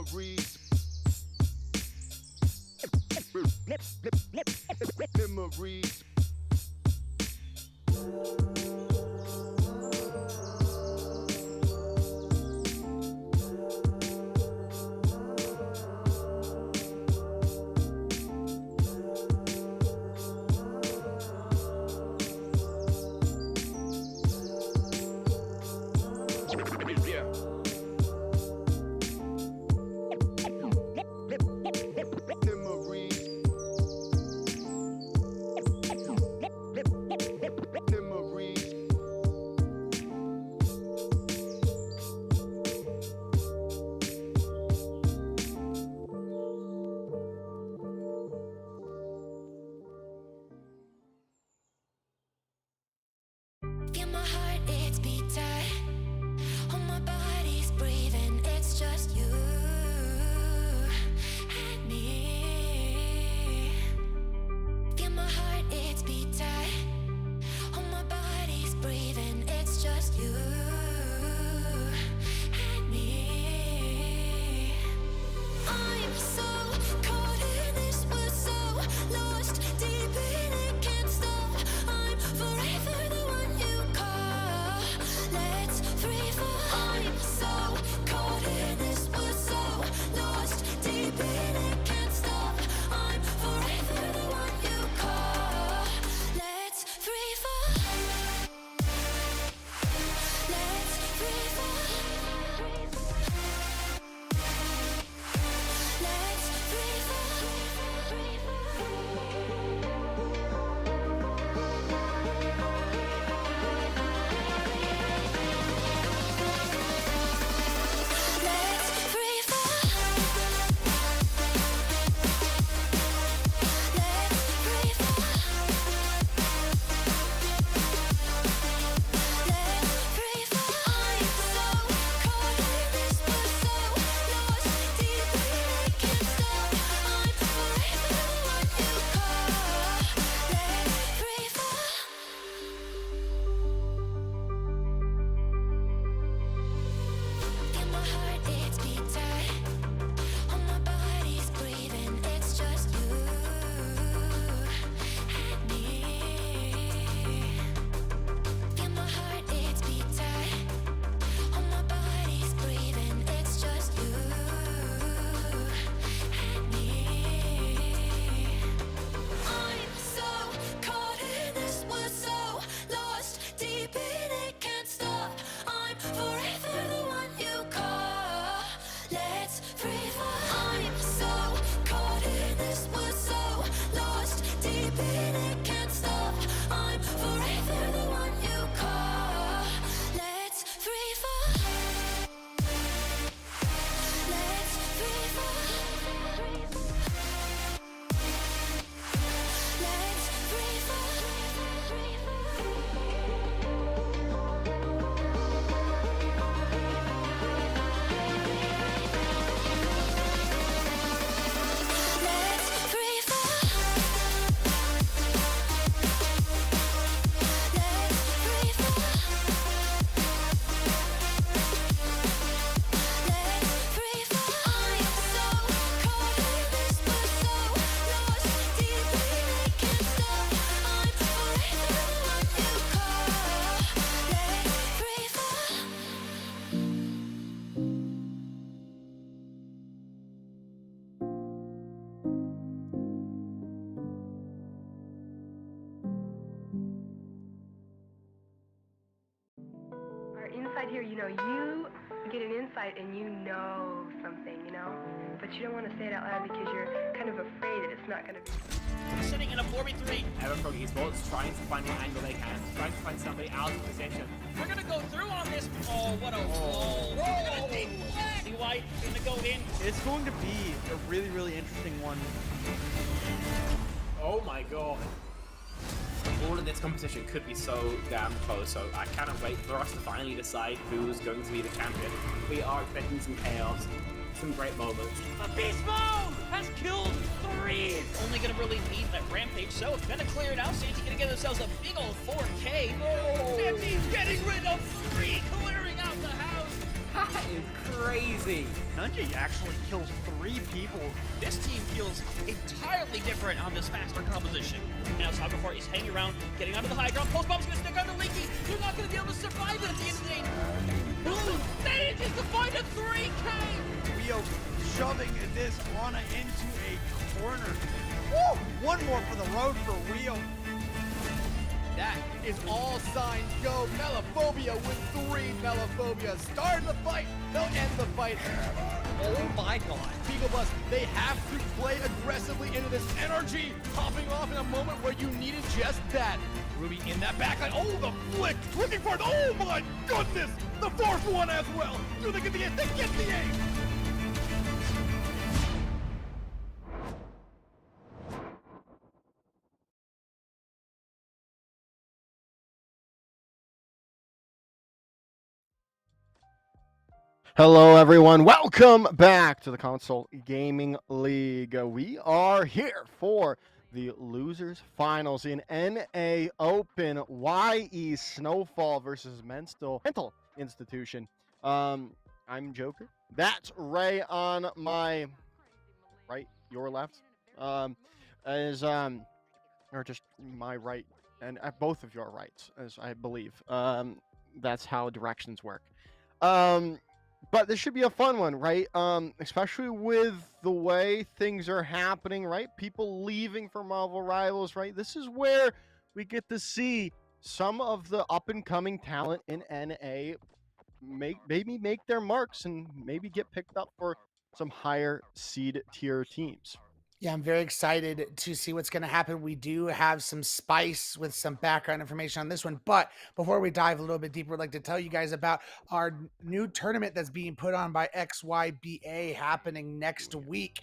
Memories. Memories. Feel my heart, it's beat tight. Oh, my body's breathing. It's just you and me. Feel my heart, it's beat tight. Oh, my body's breathing. It's just you and me. I'm so caught in this, we're so lost deep in it, can't stop. I'm forever the one you call. Let's free fall. I'm so caught in this, we're so lost deep in it, can't stop. I'm forever the one you call. Let's free fall. Let's free fall. Let's free fall. Let's free fall. Let's free fall. Let's free fall. I'm so caught in this, we're so lost deep in it, can't stop. I'm forever the one you call. Let's free fall. Feel my heart, it's beat tight. Oh, my body's breathing. It's just you and me. Feel my heart, it's beat tight. Oh, my body's breathing. It's just you and me. I'm so caught in this, we're so lost deep in it, can't stop. I'm forever the one you call. Let's free fall. I'm so caught in this, we're so lost deep in it, can't stop. I'm forever the one you call. Let's free fall. Let's free fall. Let's free fall. Let's free fall. Let's free fall. Let's free fall. I'm so caught in this, we're so lost deep in it, can't stop. I'm forever the one you call. Let's free fall. Our inside here, you get an insight and you know something, but you don't want to say it out loud because you're kind of afraid that it's not going to be. Sitting in a 4v3. Everfrog Esports trying to find the angle they can, trying to find somebody out of position. We're gonna go through on this. Oh, what a wall. They're gonna take flag. White gonna go in. It's going to be a really, really interesting one. Oh my god. All of this competition could be so damn close, so I cannot wait for us to finally decide who's going to be the champion. We are expecting some chaos, some great moments. A beast mode has killed 3. Only gonna really need that rampage, so it's gonna clear it out. Santi gonna get themselves a big old 4K. Oh. Santi's getting rid of 3, clearing out the house. That is crazy. Nunji actually kills 3 people. This team feels entirely different on this faster composition. Now Cyberport is hanging around, getting onto the high ground. Post bomb's gonna stick on the Leaky. You're not gonna be able to survive it at the end of the day. Blue manages to find a 3K. Rio shoving this Ana into a corner. Woo! One more for the road for Rio. That is all signs go. Melophobia with 3 Melophobia. Starting the fight. They'll end the fight. Oh my god. Beagle Bus, they have to play aggressively into this energy. Popping off in a moment where you needed just that. Ruby in that backline. Oh, the flick. Looking for it. Oh my goodness. The 4th one as well. Do they get the ace? They get the ace. Hello, everyone. Welcome back to the Console Gaming League. We are here for the Losers Finals in NA Open YE Snowfall versus Mental Institution. I'm Joker. That's Ray on my right, your left. Or just my right, and at both of your rights, as I believe. That's how directions work. But this should be a fun one, right? Especially with the way things are happening, right? People leaving for Marvel Rivals, right? This is where we get to see some of the up-and-coming talent in NA maybe make their marks and maybe get picked up for some higher seed tier teams. Yeah, I'm very excited to see what's going to happen. We do have some spice with some background information on this one. But before we dive a little bit deeper, I'd like to tell you guys about our new tournament that's being put on by XYBA happening next week.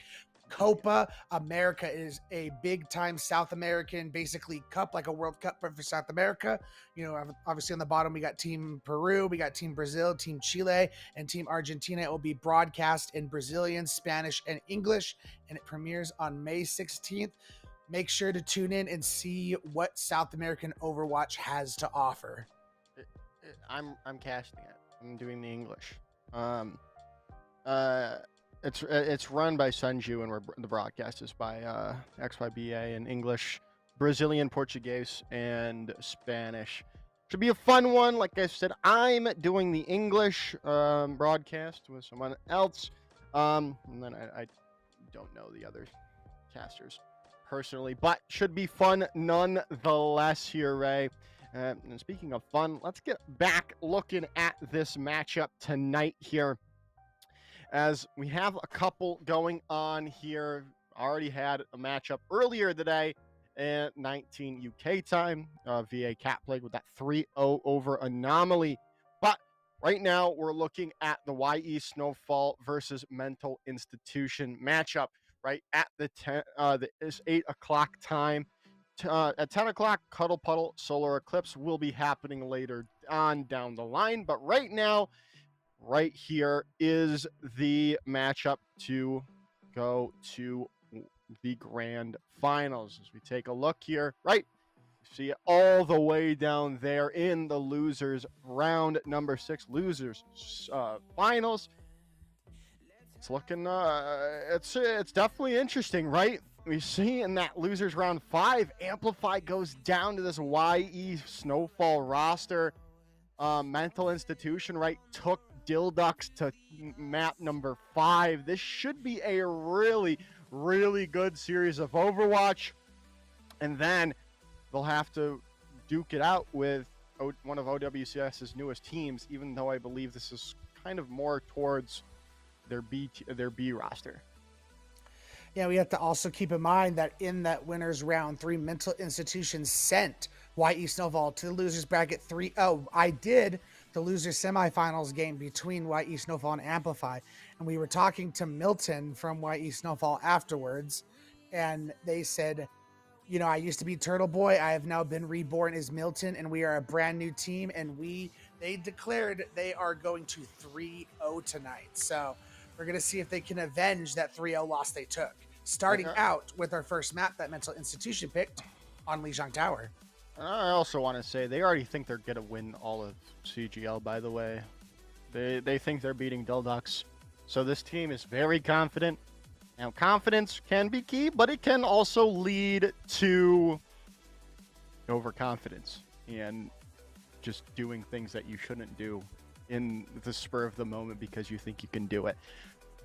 Copa America is a big time South American, basically cup, like a World Cup, but for South America. You know, obviously on the bottom, we got Team Peru, we got Team Brazil, Team Chile, and Team Argentina. It will be broadcast in Brazilian, Spanish, and English, and it premieres on May 16th. Make sure to tune in and see what South American Overwatch has to offer. I'm casting it. I'm doing the English. It's run by Sunju, and the broadcast is by XYBA in English, Brazilian, Portuguese, and Spanish. Should be a fun one. Like I said, I'm doing the English broadcast with someone else, and then I don't know the other casters personally, but should be fun nonetheless here, Ray. And speaking of fun, let's get back looking at this matchup tonight here, as we have a couple going on here. Already had a matchup earlier today at 19 UK time. VA Cat played with that 3-0 over Anomaly. But right now we're looking at the YE Snowfall versus Mental Institution matchup, right at the 8 o'clock time. At 10 o'clock, Cuddle Puddle Solar Eclipse will be happening later on down the line. But right now, right here is the matchup to go to the grand finals. As we take a look here, right, you see it all the way down there in the losers round number 6, losers finals. It's looking it's definitely interesting, right? We see in that losers round 5, Amplify goes down to this YE Snowfall roster. Mental Institution, right, took Dildux to map number 5. This should be a really, really good series of Overwatch. And then they'll have to duke it out with one of OWCS's newest teams, even though I believe this is kind of more towards their B roster. Yeah, we have to also keep in mind that in that winners round 3, Mental Institution sent YE Snowfall to the losers bracket 3-0. I did the loser semifinals game between YE Snowfall and Amplify, and we were talking to Milton from YE Snowfall afterwards, and they said, you know, I used to be Turtle Boy, I have now been reborn as Milton, and we are a brand new team, and they declared they are going to 3-0 tonight. So we're going to see if they can avenge that 3-0 loss they took, starting out with our first map that Mental Institution picked on Lijiang Tower. I also want to say they already think they're going to win all of CGL, by the way. They think they're beating Dildux. So this team is very confident. Now, confidence can be key, but it can also lead to overconfidence and just doing things that you shouldn't do in the spur of the moment because you think you can do it.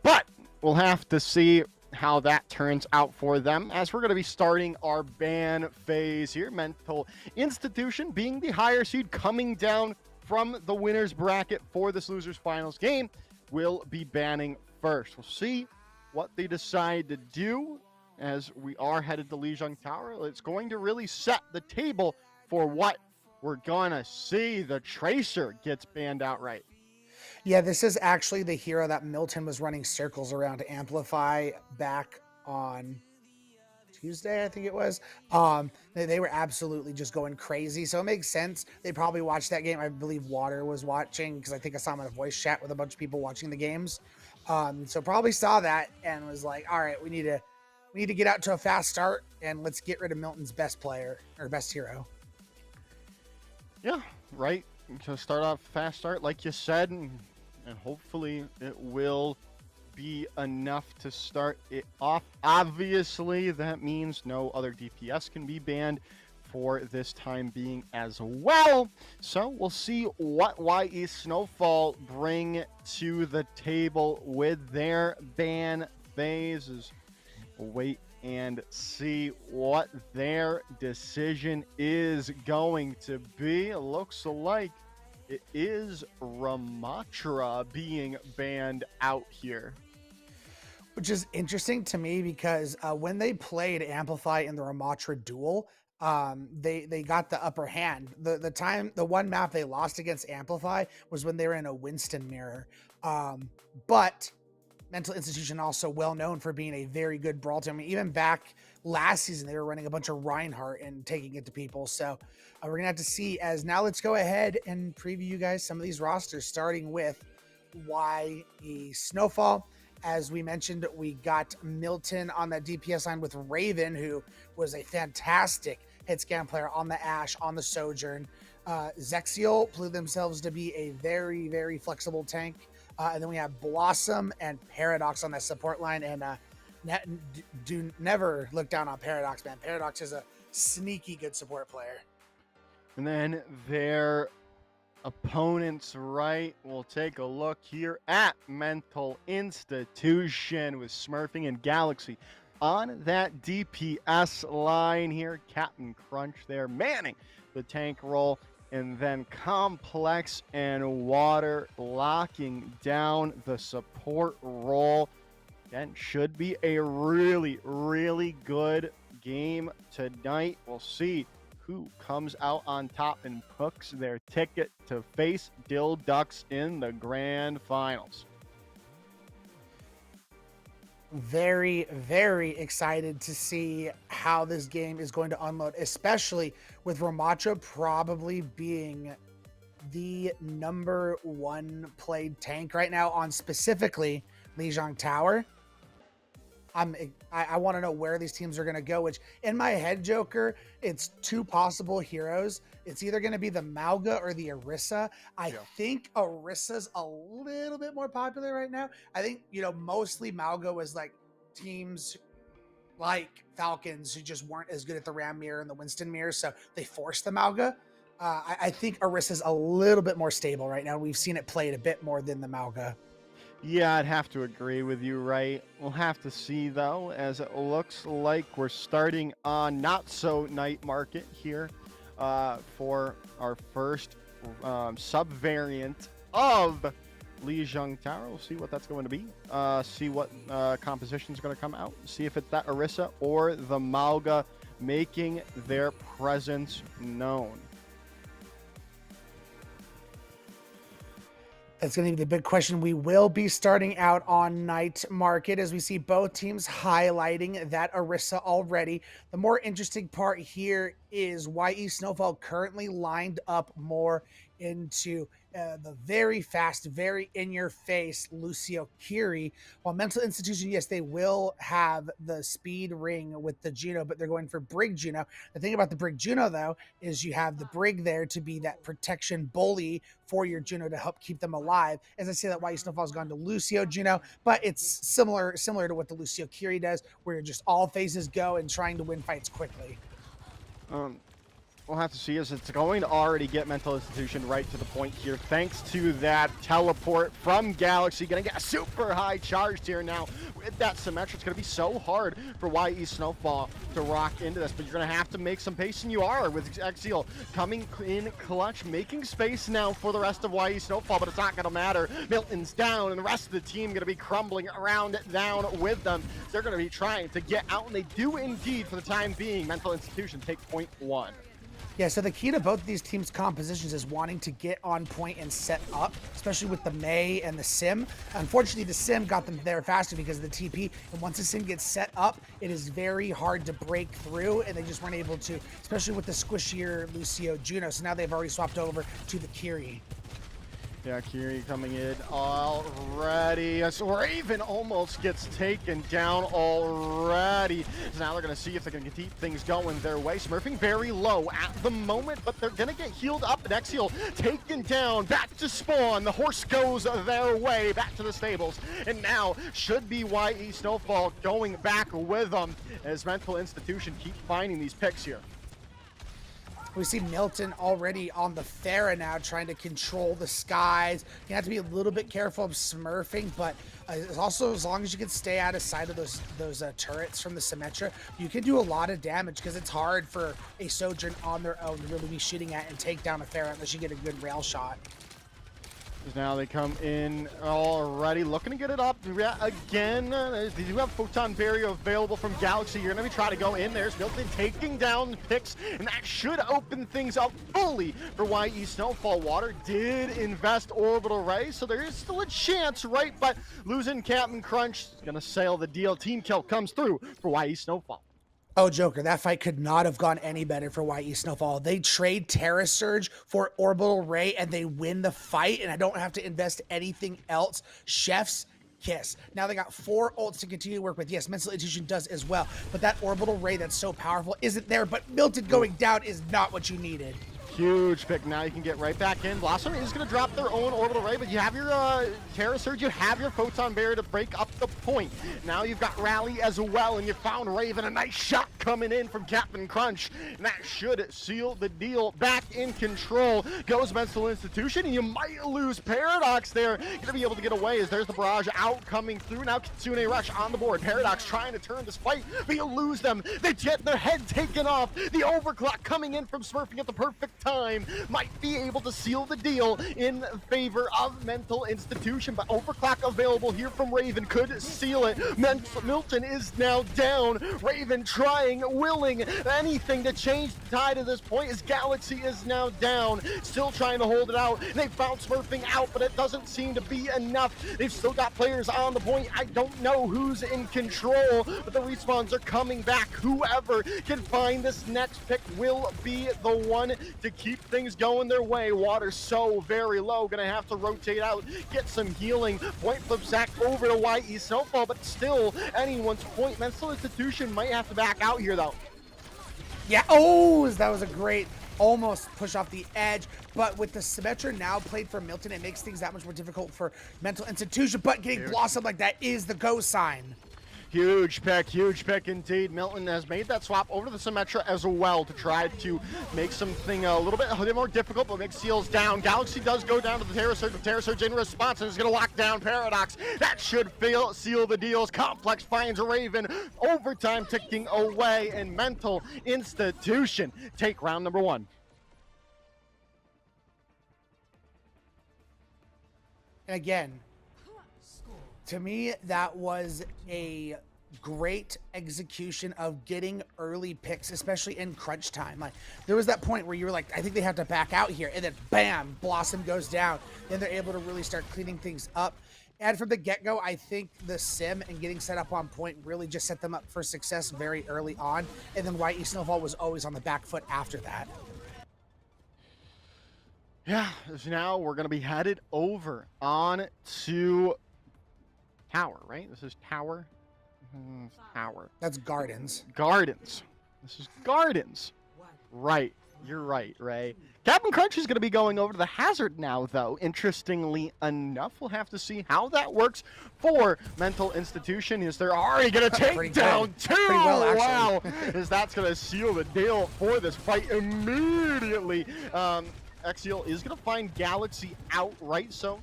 But we'll have to see how that turns out for them, as we're going to be starting our ban phase here. Mental Institution being the higher seed, coming down from the winner's bracket for this losers finals game, will be banning first. We'll see what they decide to do as we are headed to Lijiang Tower. It's going to really set the table for what we're gonna see. The Tracer gets banned outright. Yeah, this is actually the hero that Milton was running circles around to amplify back on Tuesday, I think it was. They were absolutely just going crazy, so it makes sense. They probably watched that game. I believe Water was watching, because I think I saw him in a voice chat with a bunch of people watching the games. So probably saw that and was like, all right, we need to get out to a fast start, and let's get rid of Milton's best player or best hero. Yeah, right. To start off fast start, like you said, and hopefully it will be enough to start it off. Obviously, that means no other DPS can be banned for this time being as well. So we'll see what YE Snowfall bring to the table with their ban phases. Wait and see what their decision is going to be. It looks like it is Ramatra being banned out here. Which is interesting to me because when they played Amplify in the Ramatra duel, they got the upper hand. The one map they lost against Amplify was when they were in a Winston mirror. But Mental Institution also well known for being a very good brawl team. I mean, even back last season, they were running a bunch of Reinhardt and taking it to people. So we're gonna have to see. As now, let's go ahead and preview you guys some of these rosters, starting with YE Snowfall. As we mentioned, we got Milton on that DPS line with Raven, who was a fantastic hit scan player on the Ashe, on the Sojourn. Zexiel proved themselves to be a very, very flexible tank. And then we have Blossom and Paradox on that support line. And never look down on Paradox, man. Paradox is a sneaky good support player. And then their opponents, right? We'll take a look here at Mental Institution with Smurfing and Galaxy on that DPS line here. Captain Crunch there manning the tank role, and then Complex and Water locking down the support role. Again, should be a really, really good game tonight. We'll see who comes out on top and books their ticket to face Dill Ducks in the grand finals. Very, very excited to see how this game is going to unload, especially with Ramatra probably being the #1 played tank right now on specifically Lijiang Tower. I want to know where these teams are going to go, which in my head, Joker, it's two possible heroes. It's either going to be the Mauga or the Orisa. I think Orisa's a little bit more popular right now. I think, mostly Mauga was like teams like Falcons who just weren't as good at the Ram mirror and the Winston mirror, so they forced the Mauga. I think Orisa's a little bit more stable right now. We've seen it played a bit more than the Mauga. Yeah, I'd have to agree with you, right? We'll have to see, though, as it looks like we're starting on not-so-night market here for our first sub-variant of Lijiang Tower. We'll see what that's going to be, see what composition is going to come out, see if it's that Orisa or the Mauga making their presence known. That's going to be the big question. We will be starting out on night market as we see both teams highlighting that Orisa already. The more interesting part here is YE Snowfall currently lined up more into the very fast, very in-your-face Lucio Kiri. While Mental Institution, yes, they will have the speed ring with the Juno, but they're going for Brig Juno. The thing about the Brig Juno, though, is you have the Brig there to be that protection bully for your Juno to help keep them alive. As I say that, YE Snowfall's gone to Lucio Juno, but it's similar to what the Lucio Kiri does, where just all phases go and trying to win fights quickly. We'll have to see as it's going to already get Mental Institution right to the point here. Thanks to that teleport from Galaxy. Going to get a super high charge here now. With that Symmetra, it's going to be so hard for YE Snowfall to rock into this. But you're going to have to make some pace, and you are with Exil coming in clutch, making space now for the rest of YE Snowfall. But it's not going to matter. Milton's down, and the rest of the team going to be crumbling around down with them. They're going to be trying to get out, and they do indeed for the time being. Mental Institution take point 1. Yeah, so the key to both of these teams' compositions is wanting to get on point and set up, especially with the Mei and the Sim. Unfortunately, the Sim got them there faster because of the TP, and once the Sim gets set up, it is very hard to break through, and they just weren't able to, especially with the squishier Lucio Juno. So now they've already swapped over to the Kiri. Yeah, Kiri coming in already. As Raven almost gets taken down already. So now they're going to see if they can keep things going their way. Smurfing very low at the moment, but they're going to get healed up. And Exil taken down, back to spawn. The horse goes their way, back to the stables. And now should be YE Snowfall going back with them as Mental Institution keep finding these picks here. We see Milton already on the Pharah now, trying to control the skies. You have to be a little bit careful of smurfing, but also as long as you can stay out of sight of those turrets from the Symmetra, you can do a lot of damage because it's hard for a Sojourn on their own to really be shooting at and take down a Pharah unless you get a good rail shot. Now they come in already, looking to get it up again. They do have Photon Barrier available from Galaxy. You're going to be trying to go in. There's Milton taking down picks, and that should open things up fully for YE Snowfall. Water did invest Orbital Ray, so there is still a chance, right? But losing Captain Crunch is going to sail the deal. Team kill comes through for YE Snowfall. Oh, Joker, that fight could not have gone any better for YE Snowfall. They trade Terra Surge for Orbital Ray, and they win the fight, and I don't have to invest anything else. Chef's kiss. Now they got 4 ults to continue to work with. Yes, Mental Institution does as well, but that Orbital Ray that's so powerful isn't there, but Milton going down is not what you needed. Huge pick. Now you can get right back in. Blossom is going to drop their own Orbital Ray, but you have your Terra Surge, you have your Photon Barrier to break up the point. Now you've got Rally as well, and you found Raven. A nice shot coming in from Captain Crunch, and that should seal the deal. Back in control goes Mental Institution, and you might lose Paradox there. Going to be able to get away as there's the barrage out coming through. Now Kitsune Rush on the board. Paradox trying to turn this fight, but you lose them. They get their head taken off. The overclock coming in from Smurfing at the perfect time might be able to seal the deal in favor of Mental Institution, but overclock available here from Raven could seal it. Milton is now down. Raven trying, willing, anything to change the tide at this point as Galaxy is now down, still trying to hold it out. They found Smurfing out, but it doesn't seem to be enough. They've still got players on the point. I don't know who's in control, but the respawns are coming back. Whoever can find this next pick will be the one to keep things going their way. Water so very low, gonna have to rotate out, get some healing. Point flip sack over to YE Snowfall, but still anyone's point. Mental Institution might have to back out here though. Yeah, oh, that was a great almost push off the edge, but with the Symmetra now played for Milton, it makes things that much more difficult for Mental Institution, but getting Blossom like that is the go sign. Huge pick indeed. Milton has made that swap over to the Symmetra as well to try to make something a little bit more difficult, but makes Seals down. Galaxy does go down to the Terra Surge. The Terra Surge in response and is going to lock down Paradox. That should seal the deals. Complex finds Raven. Overtime ticking away, and Mental Institution take round number 1. And again, to me, that was a great execution of getting early picks, especially in crunch time. Like, there was that point where you were like, I think they have to back out here, and then bam, Blossom goes down. Then they're able to really start cleaning things up. And from the get-go, I think the Sim and getting set up on point really just set them up for success very early on. And then YE Snowfall was always on the back foot after that. Yeah, so now we're going to be headed over on to Tower, right? This is Tower. Tower. That's Gardens. Gardens. This is Gardens. Right. You're right, Ray. Captain Crunch is going to be going over to the Hazard now, though. Interestingly enough, we'll have to see how that works for Mental Institution. Is they're already going to take down two? Well, wow. Is that's going to seal the deal for this fight immediately. Exiel is going to find Galaxy outright, so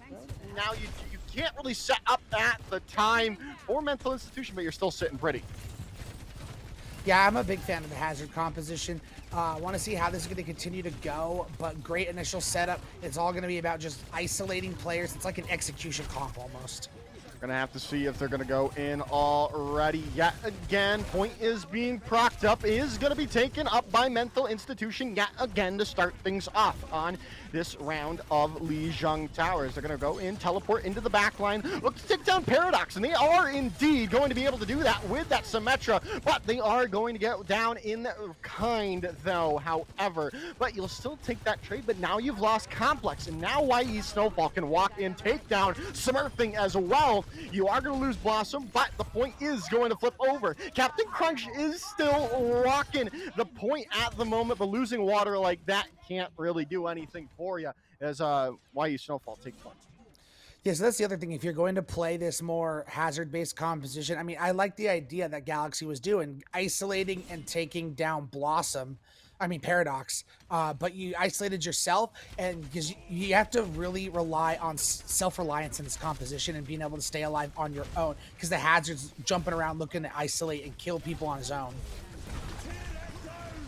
now you can't really set up at the time for Mental Institution, but you're still sitting pretty. Yeah, I'm a big fan of the Hazard composition. I want to see how this is going to continue to go, but great initial setup. It's all going to be about just isolating players. It's like an execution comp almost. Gonna have to see if they're gonna go in already yet again. Point is being procced up, is gonna be taken up by Mental Institution yet again to start things off on this round of Lijiang Towers. They're gonna go in, teleport into the back line, look to take down Paradox, and they are indeed going to be able to do that with that Symmetra, but they are going to get down in kind though, however. But you'll still take that trade, but now you've lost Complex, and now YE Snowfall can walk in, take down Smurfing as well. You are going to lose Blossom, but the point is going to flip over. Captain Crunch is still rocking the point at the moment, but losing water like that can't really do anything for you as YE Snowfall take point. Yeah, so that's the other thing. If you're going to play this more hazard-based composition, I mean, I like the idea that Galaxy was doing, isolating and taking down Paradox, but you isolated yourself, and because you have to really rely on self-reliance in this composition and being able to stay alive on your own, because the Hazard's jumping around looking to isolate and kill people on his own.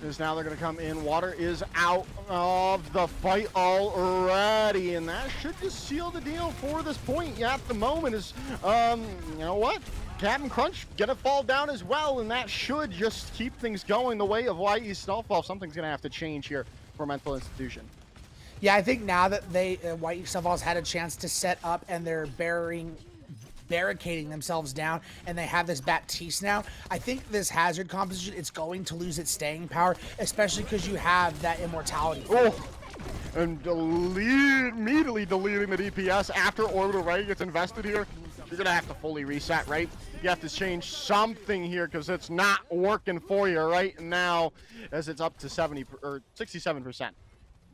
Is now they're going to come in. Water is out of the fight already, and that should just seal the deal for this point. Yeah, at the moment is, you know what? Captain Crunch gonna fall down as well, and that should just keep things going the way of YE Snowfall. Something's gonna have to change here for Mental Institution. Yeah, I think now that YE Snowfall's had a chance to set up and they're barricading themselves down, and they have this Baptiste now, I think this Hazard composition, it's going to lose its staying power, especially because you have that immortality. Oh, and immediately deleting the DPS after Orbital Ray gets invested here. You're gonna have to fully reset, right? You have to change something here because it's not working for you right now, as it's up to 70 or 67%.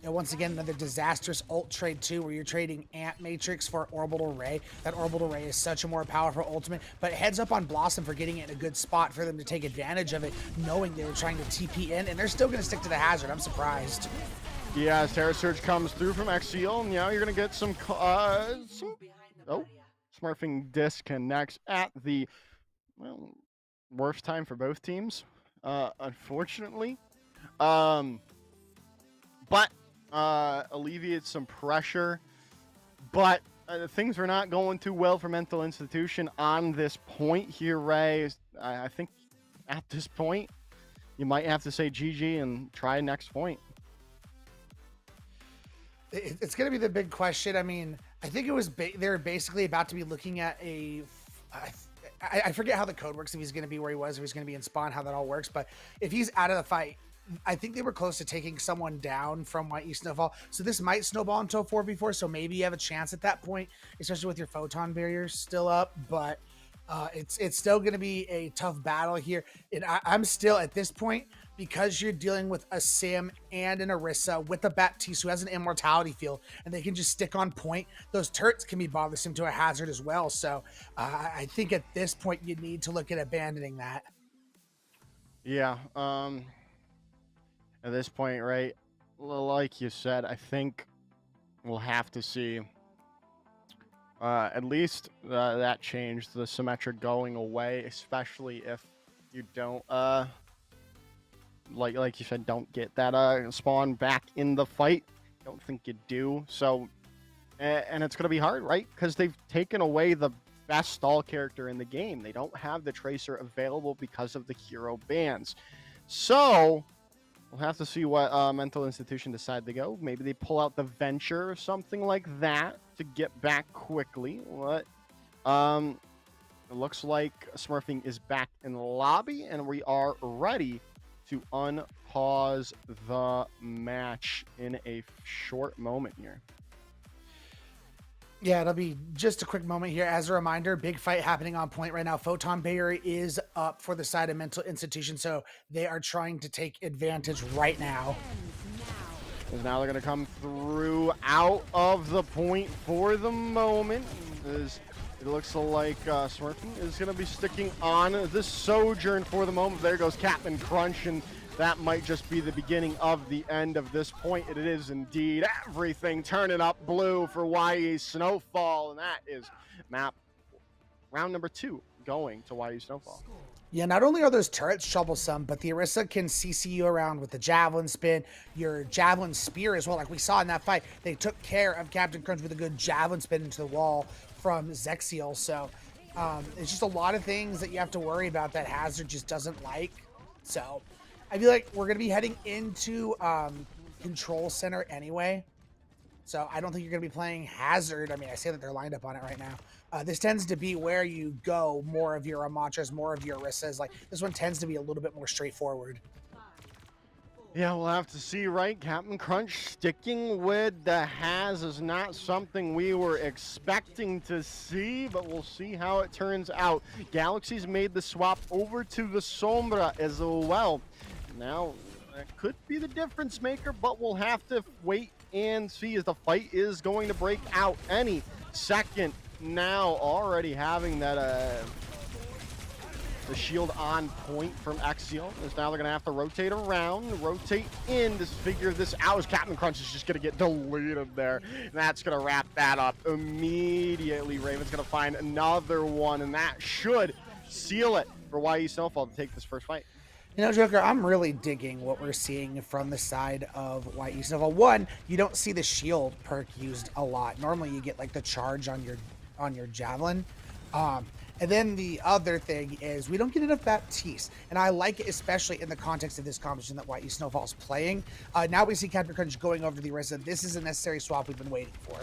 And once again, another disastrous ult trade too, where you're trading Ant Matrix for Orbital Ray. That Orbital Ray is such a more powerful ultimate, but heads up on Blossom for getting it in a good spot for them to take advantage of it, knowing they were trying to TP in, and they're still going to stick to the Hazard. I'm surprised. Yeah, as Terra Surge comes through from Exiel, and now you're going to get some Smurfing disconnects at the, well, worst time for both teams, unfortunately. But alleviates some pressure. But things are not going too well for Mental Institution on this point here, Ray. I think at this point, you might have to say GG and try next point. It's going to be the big question. I mean, I think it was they're basically about to be looking at I forget how the code works, if he's going to be where he was, if he's going to be in spawn, how that all works. But if he's out of the fight, I think they were close to taking someone down from YE Snowfall. So this might snowball into a 4v4. So maybe you have a chance at that point, especially with your photon barriers still up. But it's still going to be a tough battle here. And I'm still at this point, because you're dealing with a Sim and an Orisa with a Baptiste who has an immortality field, and they can just stick on point. Those turrets can be bothersome to a Hazard as well. So I think at this point you need to look at abandoning that. Yeah. At this point, right, like you said, I think we'll have to see at least that change, the Symmetra going away, especially if you don't like you said, don't get that spawn back in the fight. Don't think you do. So, and it's gonna be hard, right? Because they've taken away the best stall character in the game. They don't have the Tracer available because of the hero bans. So we'll have to see what Mental Institution decide to go. Maybe they pull out the Venture or something like that to get back quickly. What? It looks like Smurfing is back in the lobby, and we are ready to pause the match in a short moment here. Yeah, it'll be just a quick moment here. As a reminder, big fight happening on point right now. Photon Barrier is up for the side of Mental Institution, so they are trying to take advantage right now. Because now they're going to come through out of the point for the moment. As it looks like Smurfing is going to be sticking on the Sojourn for the moment. There goes Captain Crunch, and that might just be the beginning of the end of this point. It is indeed. Everything turning up blue for YE Snowfall, and that is map round number 2 going to YE Snowfall. Yeah, not only are those turrets troublesome, but the Orisa can CC you around with the Javelin Spin, your Javelin Spear as well. Like we saw in that fight, they took care of Captain Crunch with a good Javelin Spin into the wall from Zexiel. So it's just a lot of things that you have to worry about that Hazard just doesn't like. So I feel like we're going to be heading into Control Center anyway. So I don't think you're going to be playing Hazard. I mean, I say that they're lined up on it right now. This tends to be where you go more of your Amatras, more of your Orisas. Like this one tends to be a little bit more straightforward. Yeah, we'll have to see, right? Captain Crunch sticking with the Haz is not something we were expecting to see, but we'll see how it turns out. Galaxy's made the swap over to the Sombra as well. Now, that could be the difference maker, but we'll have to wait and see as the fight is going to break out any second now. Already having that the shield on point from Exiel, as now they're going to have to rotate around, rotate in to figure this out, as Captain Crunch is just going to get deleted there. And that's going to wrap that up immediately. Raven's going to find another one, and that should seal it for YE Snowfall to take this first fight. You know, Joker, I'm really digging what we're seeing from the side of YE Snowfall. One, you don't see the shield perk used a lot. Normally you get like the charge on your Javelin. And then the other thing is we don't get enough Baptiste. And I like it, especially in the context of this competition that YE Snowfall is playing. Now we see Captain Crunch going over to the Orisa. This is a necessary swap we've been waiting for.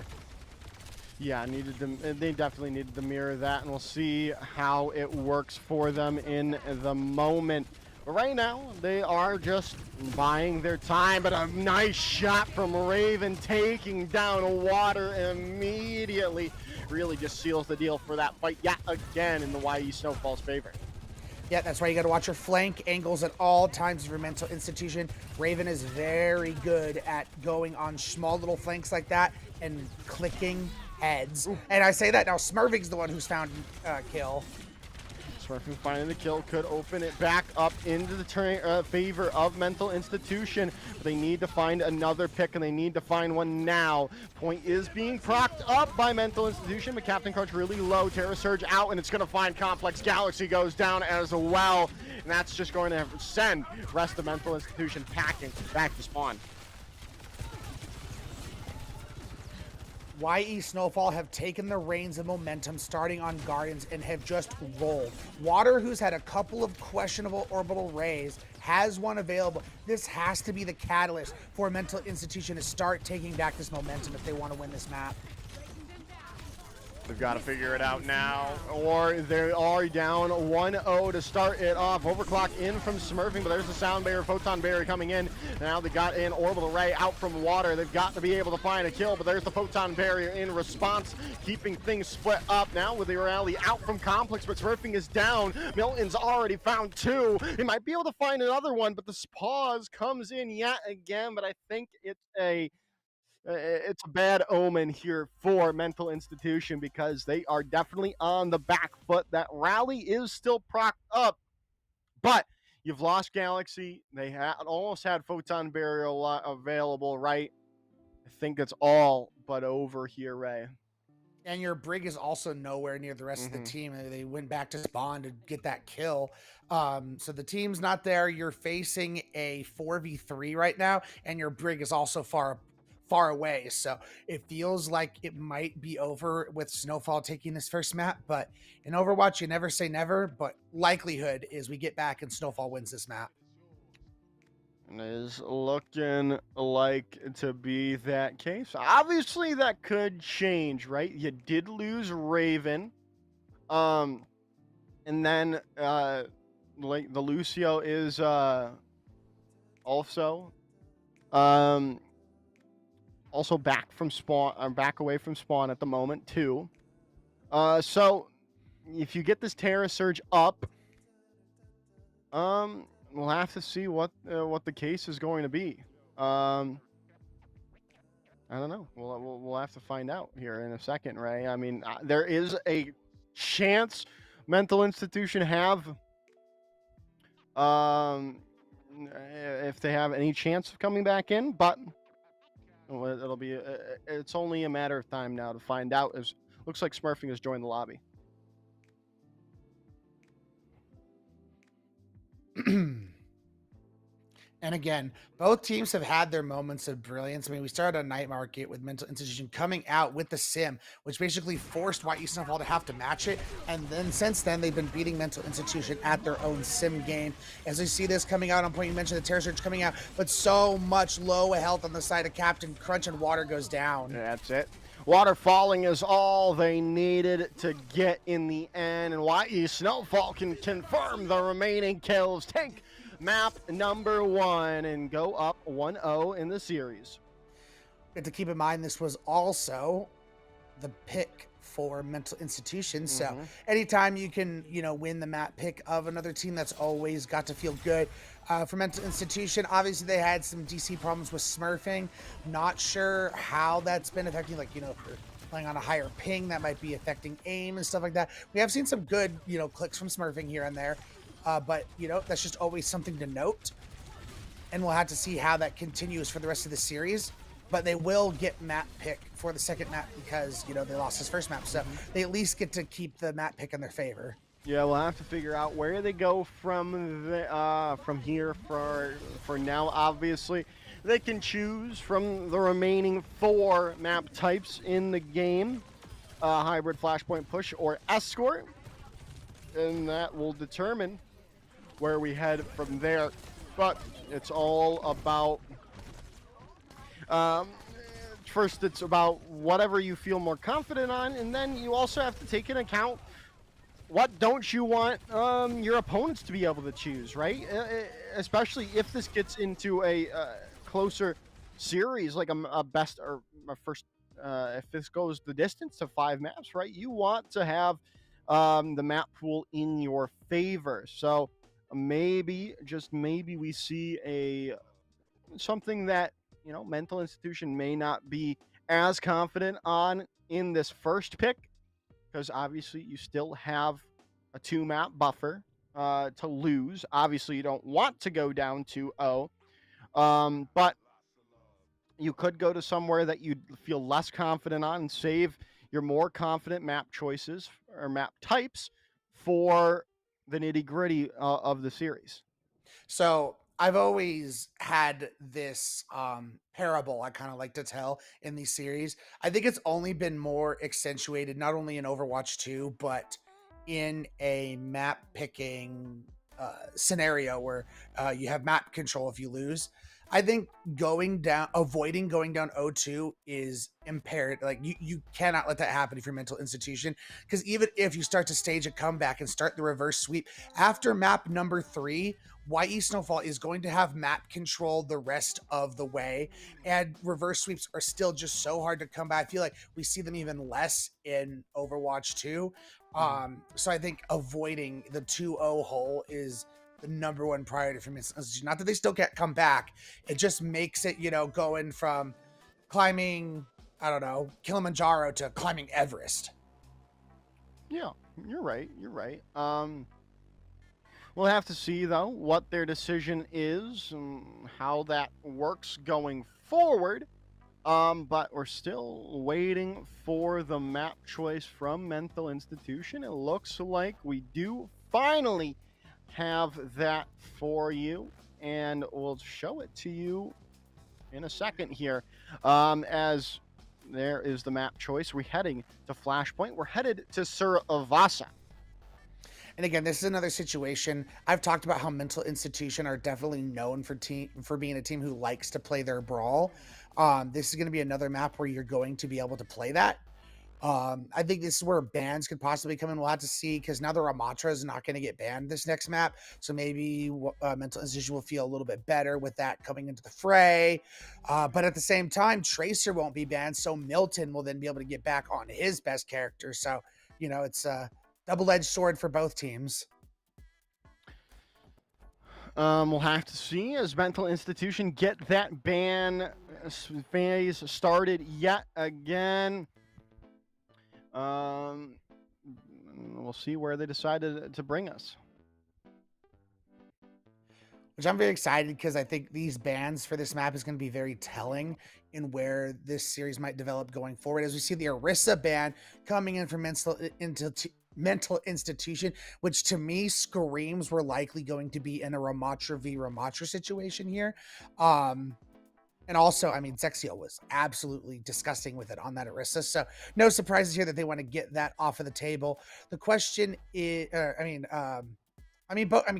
Yeah, they definitely needed to mirror that, and we'll see how it works for them in the moment. But right now, they are just buying their time, but a nice shot from Raven taking down Water immediately. Really just seals the deal for that fight yet again in the YE Snowfall's favor. Yeah, that's why you got to watch your flank angles at all times of your Mental Institution. Raven is very good at going on small little flanks like that and clicking heads. Ooh. And I say that now, Smurvig's the one who's found kill. Smurfing finding the kill could open it back up into the favor of Mental Institution. But they need to find another pick, and they need to find one now. Point is being procced up by Mental Institution, but Captain Crunch really low. Terra Surge out, and it's going to find Complex. Galaxy goes down as well, and that's just going to send rest of Mental Institution packing back to spawn. YE Snowfall have taken the reins of momentum starting on Guardians and have just rolled. Water, who's had a couple of questionable orbital rays, has one available. This has to be the catalyst for Mental Institution to start taking back this momentum if they want to win this map. They've got to figure it out now, or they are down 1-0 to start it off. Overclock in from Smurfing, but there's the Sound Barrier, Photon Barrier coming in. Now they got an Orbital Ray out from Water. They've got to be able to find a kill, but there's the Photon Barrier in response, keeping things split up now with the rally out from Complex, but Smurfing is down. Milton's already found 2. He might be able to find another one, but the pause comes in yet again, but I think it's a bad omen here for Mental Institution because they are definitely on the back foot. That rally is still propped up, but you've lost Galaxy. They almost had Photon Barrier available, right? I think it's all but over here, Ray. And your Brig is also nowhere near the rest of the team. They went back to spawn to get that kill. So the team's not there. You're facing a 4v3 right now, and your Brig is also far away. So it feels like it might be over with Snowfall taking this first map. But in Overwatch, you never say never. But likelihood is we get back and Snowfall wins this map. And it is looking like to be that case. Obviously, that could change, right? You did lose Raven. And then like the Lucio is also. Um, also back from spawn, back away from spawn at the moment too. So if you get this Terra Surge up, we'll have to see what the case is going to be. I don't know. We'll have to find out here in a second, Ray. I mean, there is a chance mental institution have, if they have any chance of coming back in, but it'll be it's only a matter of time now to find out. As looks like Smurfing has joined the lobby. And again, both teams have had their moments of brilliance. I mean, we started on Night Market with Mental Institution coming out with the sim, which basically forced YE Snowfall to have to match it. And then since then, they've been beating Mental Institution at their own sim game. As we see this coming out on point, you mentioned the Terror Surge coming out, but so much low health on the side of Captain Crunch, and water goes down. That's it. Water falling is all they needed to get in the end, and YE Snowfall can confirm the remaining kills. Take map number 1 and go up 1-0 in the series. But to keep in mind, this was also the pick for Mental Institutions. So anytime you can, win the map pick of another team, that's always got to feel good. For Mental Institution, obviously they had some DC problems with smurfing. Not sure how that's been affecting, if you're playing on a higher ping, that might be affecting aim and stuff like that. We have seen some good, clicks from smurfing here and there. But, that's just always something to note. And we'll have to see how that continues for the rest of the series. But they will get map pick for the second map because, they lost his first map. So they at least get to keep the map pick in their favor. Yeah, we'll have to figure out where they go from here for now. Obviously, they can choose from the remaining 4 map types in the game. Hybrid, Flashpoint, Push, or Escort. And that will determine where we head from there. But it's all about first it's about whatever you feel more confident on, and then you also have to take into account what don't you want your opponents to be able to choose, right? Especially if this gets into a closer series, like a best or a first, if this goes the distance to 5 maps, right? You want to have the map pool in your favor. So maybe, just maybe, we see something that Mental Institution may not be as confident on in this first pick, because obviously you still have a 2 map buffer to lose. Obviously you don't want to go down 2-0, but you could go to somewhere that you feel less confident on and save your more confident map choices or map types for the nitty-gritty of the series. So I've always had this parable I kind of like to tell in these series. I think it's only been more accentuated, not only in Overwatch 2, but in a map picking scenario where you have map control if you lose. I think avoiding going down 0-2 is imperative. Like you cannot let that happen if you're Mental Institution, because even if you start to stage a comeback and start the reverse sweep after map number 3, YE Snowfall is going to have map control the rest of the way, and reverse sweeps are still just so hard to come by. I feel like we see them even less in Overwatch 2. So I think avoiding the 2-0 hole is the number 1 priority for Mental Institution. Not that they still can't come back. It just makes it, going from climbing, I don't know, Kilimanjaro to climbing Everest. Yeah, you're right. We'll have to see, though, what their decision is and how that works going forward. But we're still waiting for the map choice from Mental Institution. It looks like we do finally have that for you, and we'll show it to you in a second here. As there is the map choice. We're heading to Flashpoint. We're headed to Suravasa. And again, this is another situation. I've talked about how Mental Institution are definitely known for being a team who likes to play their brawl. This is going to be another map where you're going to be able to play that. I think this is where bans could possibly come in. We'll have to see, because now the Ramatra is not going to get banned this next map. So maybe Mental Institution will feel a little bit better with that coming into the fray. But at the same time, Tracer won't be banned. So Milton will then be able to get back on his best character. So, you know, it's a double-edged sword for both teams. We'll have to see as Mental Institution get that ban phase started yet again. We'll see where they decided to bring us. Which I'm very excited, because I think these bans for this map is going to be very telling in where this series might develop going forward. As we see the Orisa ban coming in from Mental Institution, which to me screams we're likely going to be in a Ramatra v Ramatra situation here. And also, I mean, Zexiel was absolutely disgusting with it on that Orisa. So no surprises here that they want to get that off of the table. The question is,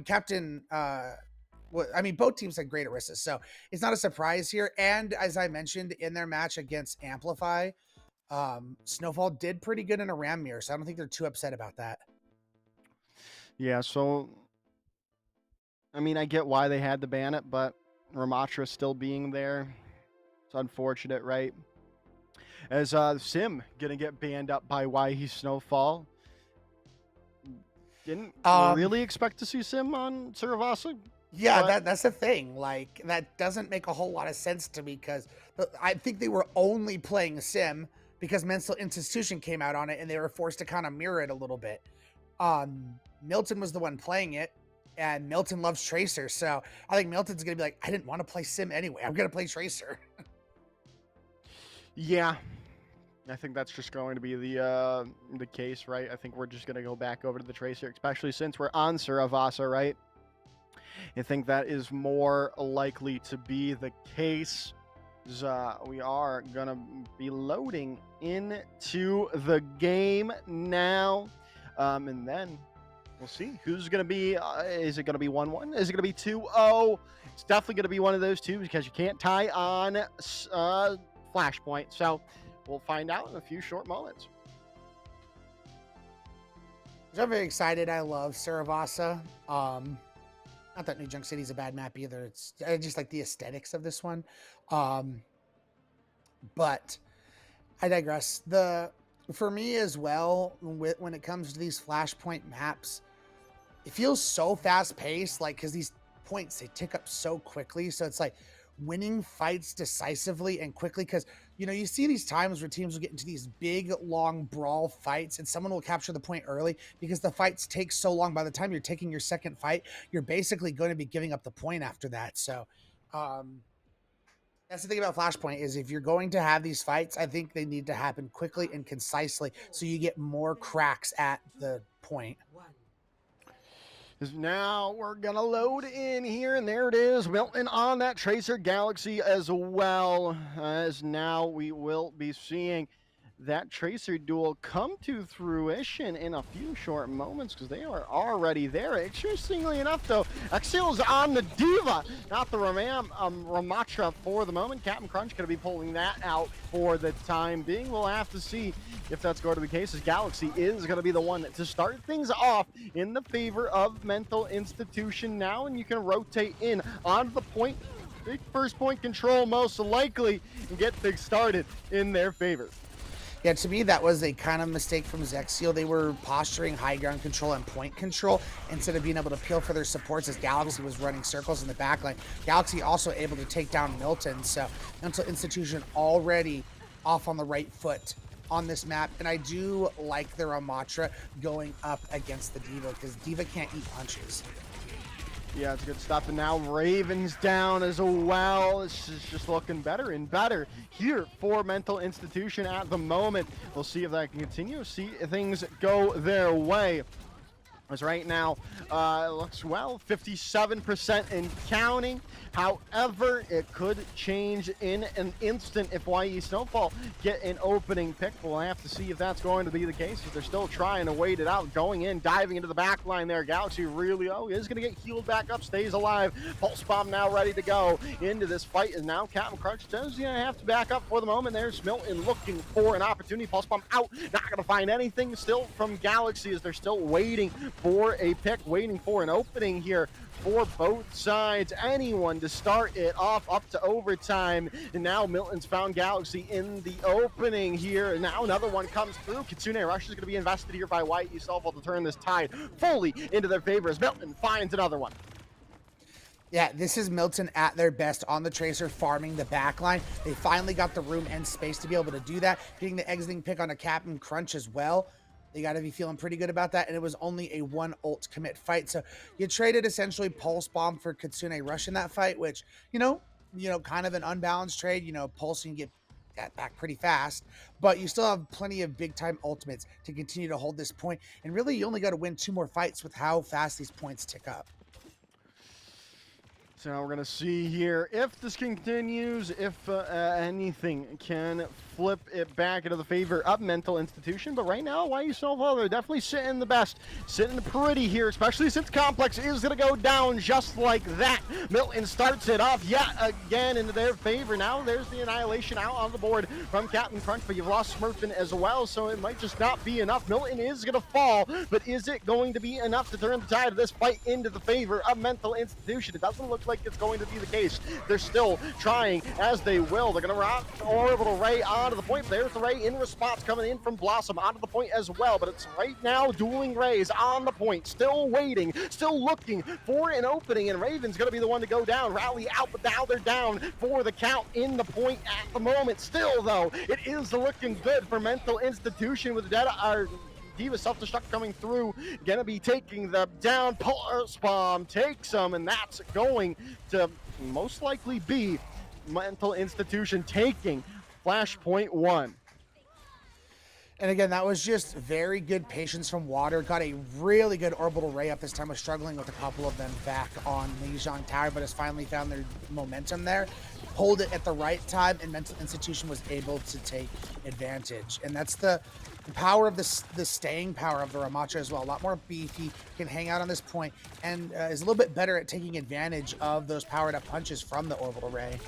Captain, both teams had great Orisas, so it's not a surprise here. And as I mentioned in their match against Amplify, Snowfall did pretty good in a Ram Mirror, so I don't think they're too upset about that. Yeah, so, I mean, I get why they had to ban it, but Ramatra still being there, it's unfortunate, right? As Sim gonna get banned up by Waihi Snowfall. Didn't really expect to see Sim on Saravasa. Yeah, but that's the thing. Like, that doesn't make a whole lot of sense to me, because I think they were only playing Sim because Mental Institution came out on it and they were forced to kind of mirror it a little bit. Milton was the one playing it, and Milton loves Tracer, so I think Milton's gonna be like, I didn't want to play Sim anyway, I'm gonna play Tracer. Yeah, I think that's just going to be the case, right? I think we're just gonna go back over to the Tracer, especially since we're on Saravasa, right? I think that is more likely to be the case. We are gonna be loading into the game now, and then we'll see who's going to be. Is it going to be 1-1? Is it going to be 2-0? It's definitely going to be one of those two, because you can't tie on Flashpoint. So we'll find out in a few short moments. I'm very excited. I love Saravasa. Not that New Junk City is a bad map either. I just like the aesthetics of this one. But I digress. For me as well, when it comes to these Flashpoint maps, it feels so fast-paced, like, because these points, they tick up so quickly. So it's like winning fights decisively and quickly, because, you know, you see these times where teams will get into these big, long brawl fights and someone will capture the point early because the fights take so long. By the time you're taking your second fight, you're basically going to be giving up the point after that. So that's the thing about Flashpoint, is if you're going to have these fights, I think they need to happen quickly and concisely so you get more cracks at the point. Now we're gonna load in here, and there it is, Milton on that Tracer Galaxy as well. As now we will be seeing that Tracer duel come to fruition in a few short moments, because they are already there. Interestingly enough, though, Exil's on the Diva, not the Ramatra for the moment. Captain Crunch going to be pulling that out for the time being. We'll have to see if that's going to be the case, as Galaxy is going to be the one to start things off in the favor of Mental Institution now, and you can rotate in on the point. Big first point control most likely, and get things started in their favor. Yeah, to me, that was a kind of mistake from Zexiel. They were posturing high ground control and point control instead of being able to peel for their supports, as Galaxy was running circles in the backline. Galaxy also able to take down Milton, so Mental Institution already off on the right foot on this map. And I do like the Ramatra going up against the Diva, because Diva can't eat punches. Yeah, it's good stuff. And now Raven's down as well. This is just looking better and better here for Mental Institution at the moment. We'll see if that can continue, see if things go their way. As right now, it looks, well, 57% and counting. However, it could change in an instant if YE Snowfall get an opening pick. We'll have to see if that's going to be the case, as they're still trying to wait it out. Going in, diving into the back line there. Galaxy really, is going to get healed back up, stays alive. Pulse Bomb now ready to go into this fight, and now Captain Crunch does have to back up for the moment. There's Milton looking for an opportunity. Pulse Bomb out, not going to find anything still from Galaxy, as they're still waiting for a pick, waiting for an opening here for both sides. Anyone to start it off up to overtime. And now Milton's found Galaxy in the opening here. And now another one comes through. Kitsune Rush is going to be invested here by YE Snowfall to turn this tide fully into their favor as Milton finds another one. Yeah, this is Milton at their best on the Tracer, farming the backline. They finally got the room and space to be able to do that. Getting the exiting pick on a Captain Crunch as well. You got to be feeling pretty good about that. And it was only a 1 ult commit fight. So you traded essentially Pulse Bomb for Kitsune Rush in that fight, which, kind of an unbalanced trade. Pulse can get that back pretty fast, but you still have plenty of big time ultimates to continue to hold this point. And really, you only got to win 2 more fights with how fast these points tick up. So now we're going to see here if this continues, if anything can flip it back into the favor of Mental Institution. But right now, YE Snowfall, they're definitely sitting the best, sitting pretty here, especially since Complex is going to go down just like that. Milton starts it off yet again into their favor. Now there's the Annihilation out on the board from Captain Crunch, but you've lost Smurfin as well, so it might just not be enough. Milton is going to fall, but is it going to be enough to turn the tide of this fight into the favor of Mental Institution? It doesn't look like it's going to be the case. They're still trying as they will. They're going to rock Orbital Ray onto the point. There's the Ray in response coming in from Blossom onto the point as well, but it's right now dueling Rays on the point, still waiting, still looking for an opening, and Raven's going to be the one to go down. Rally out, but now they're down for the count in the point at the moment. Still, though, it is looking good for Mental Institution with Diva self-destruct coming through, gonna be taking the down. Pulse Bomb takes them, and that's going to most likely be Mental Institution taking Flashpoint 1. And again, that was just very good patience from Water. Got a really good Orbital Ray up this time. Was struggling with a couple of them back on Lijiang Tower, but has finally found their momentum there. Pulled it at the right time, and Mental Institution was able to take advantage. And that's the power of the staying power of the Ramacha as well. A lot more beefy, can hang out on this point, and is a little bit better at taking advantage of those powered up punches from the Orbital Ray.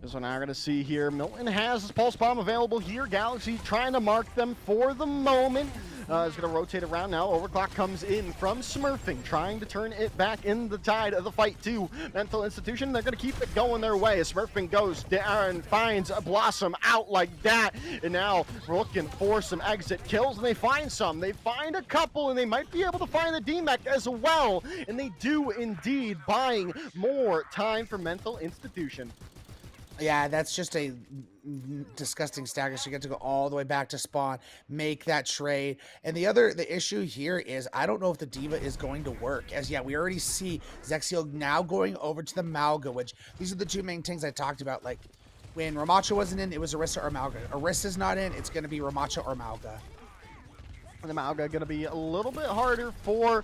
This one now we're going to see here. Milton has his Pulse Bomb available here. Galaxy trying to mark them for the moment. Is going to rotate around now. Overclock comes in from Smurfing, trying to turn it back in the tide of the fight to Mental Institution. They're going to keep it going their way as Smurfing goes down and finds a Blossom out like that. And now we're looking for some exit kills, and they find some. They find a couple, and they might be able to find the DMAC as well. And they do indeed, buying more time for Mental Institution. Yeah, that's just a disgusting stagger. So you get to go all the way back to spawn, make that trade. And the issue here is I don't know if the Diva is going to work. As we already see Zexiel now going over to the Malga, which these are the two main things I talked about. Like when Ramacha wasn't in, it was Orisa or Malga. Orisa's not in, it's going to be Ramacha or Malga. And the Malga going to be a little bit harder for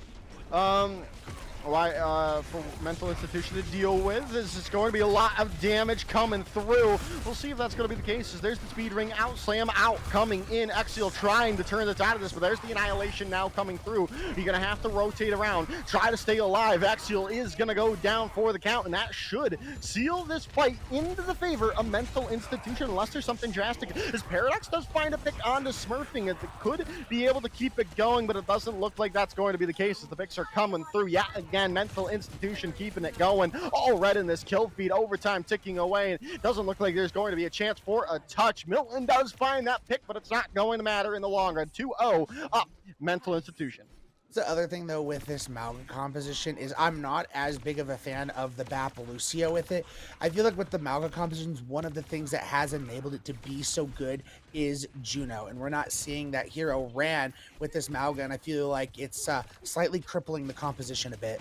Mental Institution to deal with. This is going to be a lot of damage coming through. We'll see if that's going to be the case. As there's the speed ring out, slam out coming in. Exiel trying to turn the tide of this, but there's the Annihilation now coming through. You're going to have to rotate around, try to stay alive. Exiel is going to go down for the count, and that should seal this fight into the favor of Mental Institution, unless there's something drastic. As Paradox does find a pick onto Smurfing, as it could be able to keep it going, but it doesn't look like that's going to be the case, as the picks are coming through yet again. Mental Institution keeping it going. All red in this kill feed. Overtime ticking away. And doesn't look like there's going to be a chance for a touch. Milton does find that pick, but it's not going to matter in the long run. 2-0 up Mental Institution. The other thing though with this Malga composition is I'm not as big of a fan of the Bap Lucio with it. I feel like with the Malga compositions, one of the things that has enabled it to be so good is Juno, and we're not seeing that hero ran with this Malga, and I feel like it's slightly crippling the composition a bit.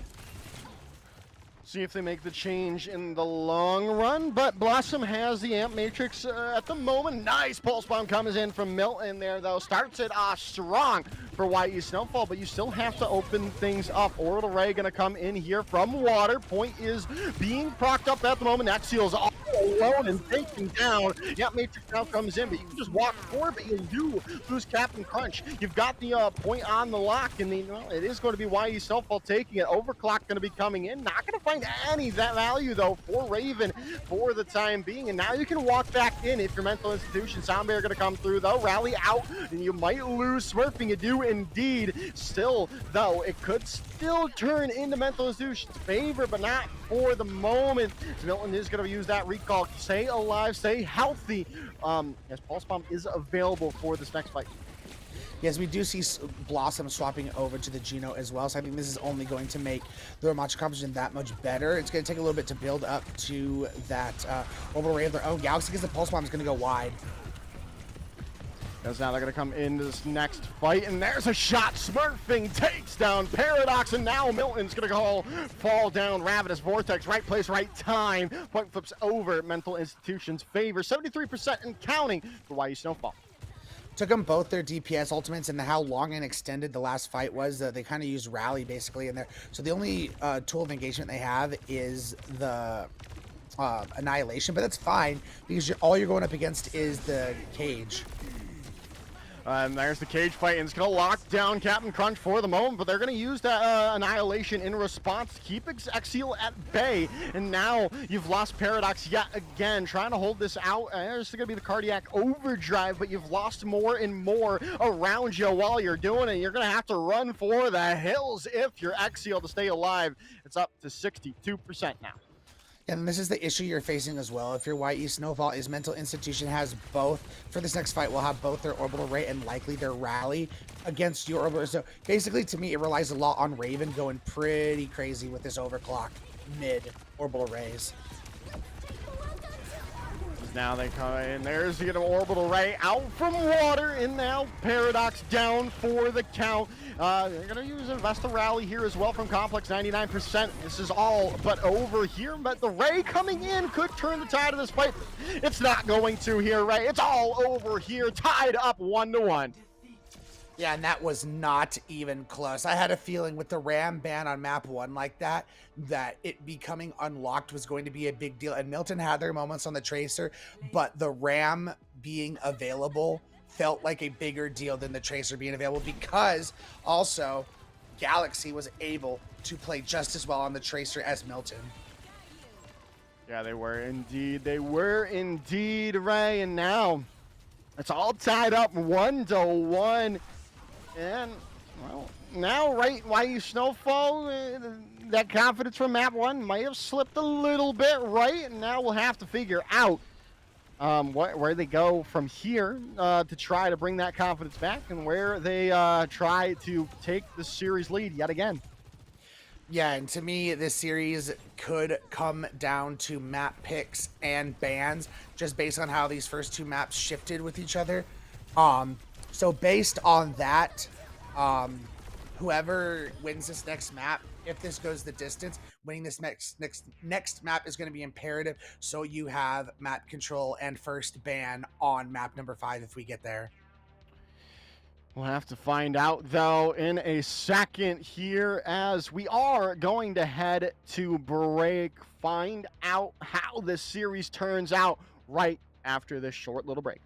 See if they make the change in the long run, but Blossom has the Amp Matrix at the moment. Nice Pulse Bomb comes in from Milton there, though. Starts it off strong for YE Snowfall, but you still have to open things up. Orbital Ray going to come in here from water. Point is being procced up at the moment. Axial's all alone and taking down. Amp Matrix now comes in, but you can just walk forward, but you do lose Captain Crunch. You've got the point on the lock, and it is going to be YE Snowfall taking it. Overclock going to be coming in. Not going to find any of that value, though, for Raven for the time being. And now you can walk back in if your Mental Institution. Sound Bear going to come through, though. Rally out, and you might lose Smurfing. You do indeed. Still, though, it could still turn into Mental Institution's favor, but not for the moment. Milton is going to use that recall. Stay alive, stay healthy. Yes, Pulse Bomb is available for this next fight. Yes, we do see Blossom swapping over to the Geno as well, so I think this is only going to make the Romacha composition that much better. It's going to take a little bit to build up to that Orbital Ray of their own. Galaxy gets the Pulse Bomb is going to go wide. Because now they're going to come into this next fight, and there's a shot. Smurfing takes down Paradox, and now Milton's going to fall down. Ravenous Vortex, right place, right time. Point flips over Mental Institution's favor. 73% and counting for YE Snowfall. Took them both their DPS ultimates, and how long and extended the last fight was. They kind of used Rally basically in there. So the only tool of engagement they have is the Annihilation, but that's fine because all you're going up against is the Cage. And there's the cage fight, and it's going to lock down Captain Crunch for the moment, but they're going to use that Annihilation in response to keep Exil at bay. And now you've lost Paradox yet again, trying to hold this out. There's going to be the Cardiac Overdrive, but you've lost more and more around you while you're doing it. You're going to have to run for the hills if you're Exil to stay alive. It's up to 62% now. And this is the issue you're facing as well. If your YE Snowfall is Mental Institution has both, for this next fight, will have both their Orbital Ray and likely their Rally against your Orbital. So basically, to me, it relies a lot on Raven going pretty crazy with this overclock mid Orbital Rays. Now they come in. There's the Orbital Ray out from water, and now Paradox down for the count. They're going to use a Vesta Rally here as well from Complex, 99%. This is all but over here, but the Ray coming in could turn the tide of this fight. It's not going to here, Ray. It's all over here, tied up 1-1. Yeah, and that was not even close. I had a feeling with the Ram ban on map 1 like that it becoming unlocked was going to be a big deal. And Milton had their moments on the Tracer, but the Ram being available felt like a bigger deal than the Tracer being available, because also Galaxy was able to play just as well on the Tracer as Milton. Yeah, they were indeed. They were indeed, Ray. And now it's all tied up 1-1. And, well, now, right, YE Snowfall, that confidence from map 1 might have slipped a little bit, right? And now we'll have to figure out where they go from here to try to bring that confidence back, and where they try to take the series lead yet again. Yeah, and to me, this series could come down to map picks and bans, just based on how these first two maps shifted with each other. So based on that, whoever wins this next map, if this goes the distance, winning this next map is going to be imperative. So you have map control and first ban on map number 5 if we get there. We'll have to find out, though, in a second here, as we are going to head to break, find out how this series turns out right after this short little break.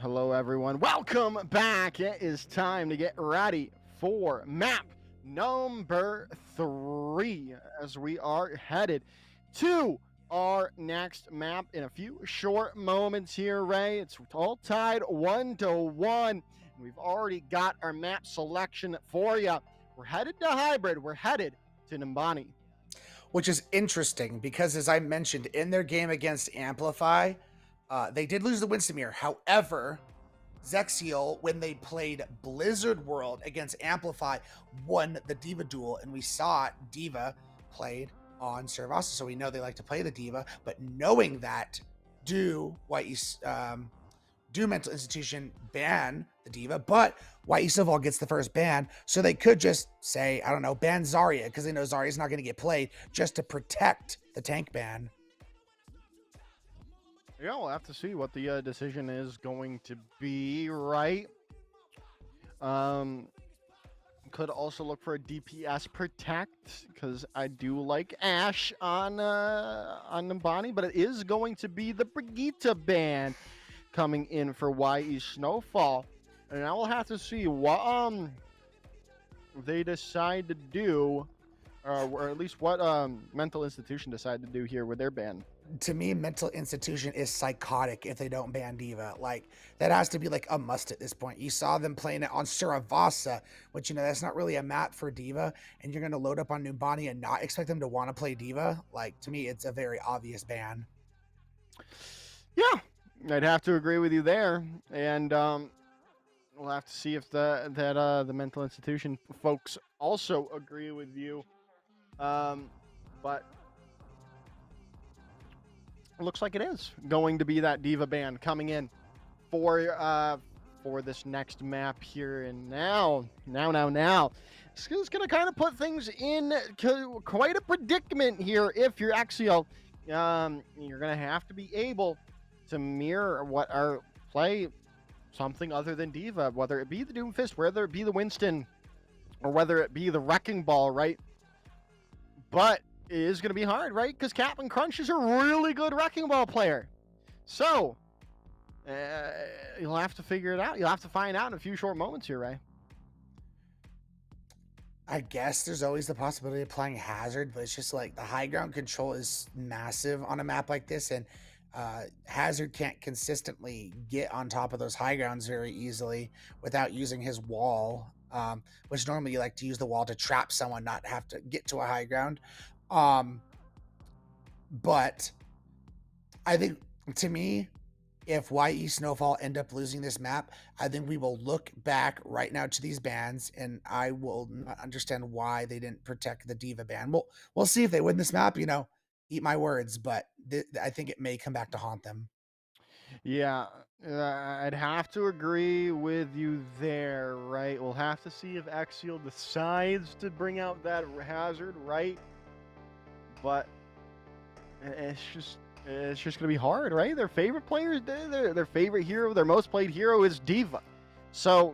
Hello, everyone. Welcome back. It is time to get ready for map number 3 as we are headed to our next map in a few short moments here, Ray. It's all tied 1-1. We've already got our map selection for you. We're headed to Hybrid. We're headed to Nimbani. Which is interesting because, as I mentioned, in their game against Amplify, they did lose the Winston. However, Zexiel, when they played Blizzard World against Amplify, won the Diva duel, and we saw Diva played on Servasa, so we know they like to play the Diva. But knowing that, do Mental Institution ban the Diva, but YE Snowfall gets the first ban, so they could just say, I don't know, ban Zarya, because they know Zarya's not going to get played, just to protect the tank ban. Yeah, we'll have to see what the decision is going to be, right? Could also look for a DPS protect, because I do like Ashe on Nimbani, but it is going to be the Brigitte ban coming in for YE Snowfall. And I will have to see what they decide to do, or at least what Mental Institution decide to do here with their ban. To me, Mental Institution is psychotic if they don't ban Diva. Like, that has to be like a must at this point. You saw them playing it on Suravasa, which, you know, that's not really a map for Diva, and you're going to load up on Numbani and not expect them to want to play Diva. Like, to me, it's a very obvious ban. Yeah, I'd have to agree with you there, and we'll have to see if the Mental Institution folks also agree with you. But it looks like it is going to be that Diva ban coming in for this next map here. And now, it's going to kind of put things in quite a predicament here. If you're Axial, you're going to have to be able to mirror what our play something other than Diva, whether it be the Doomfist, whether it be the Winston, or whether it be the Wrecking Ball, right? But it is going to be hard, right? Because Captain Crunch is a really good Wrecking Ball player. So, you'll have to figure it out. You'll have to find out in a few short moments here, Ray. I guess there's always the possibility of playing Hazard, but it's just like the high ground control is massive on a map like this, and Hazard can't consistently get on top of those high grounds very easily without using his wall, which normally you like to use the wall to trap someone, not have to get to a high ground. But I think, to me, if YE Snowfall end up losing this map, I think we will look back right now to these bans, and I will not understand why they didn't protect the Diva ban. We'll see if they win this map, you know, eat my words, but I think it may come back to haunt them. Yeah, I'd have to agree with you there, right? We'll have to see if Axial decides to bring out that Hazard, right? But it's just gonna be hard, right? Their favorite players, their favorite hero, their most played hero is Diva. So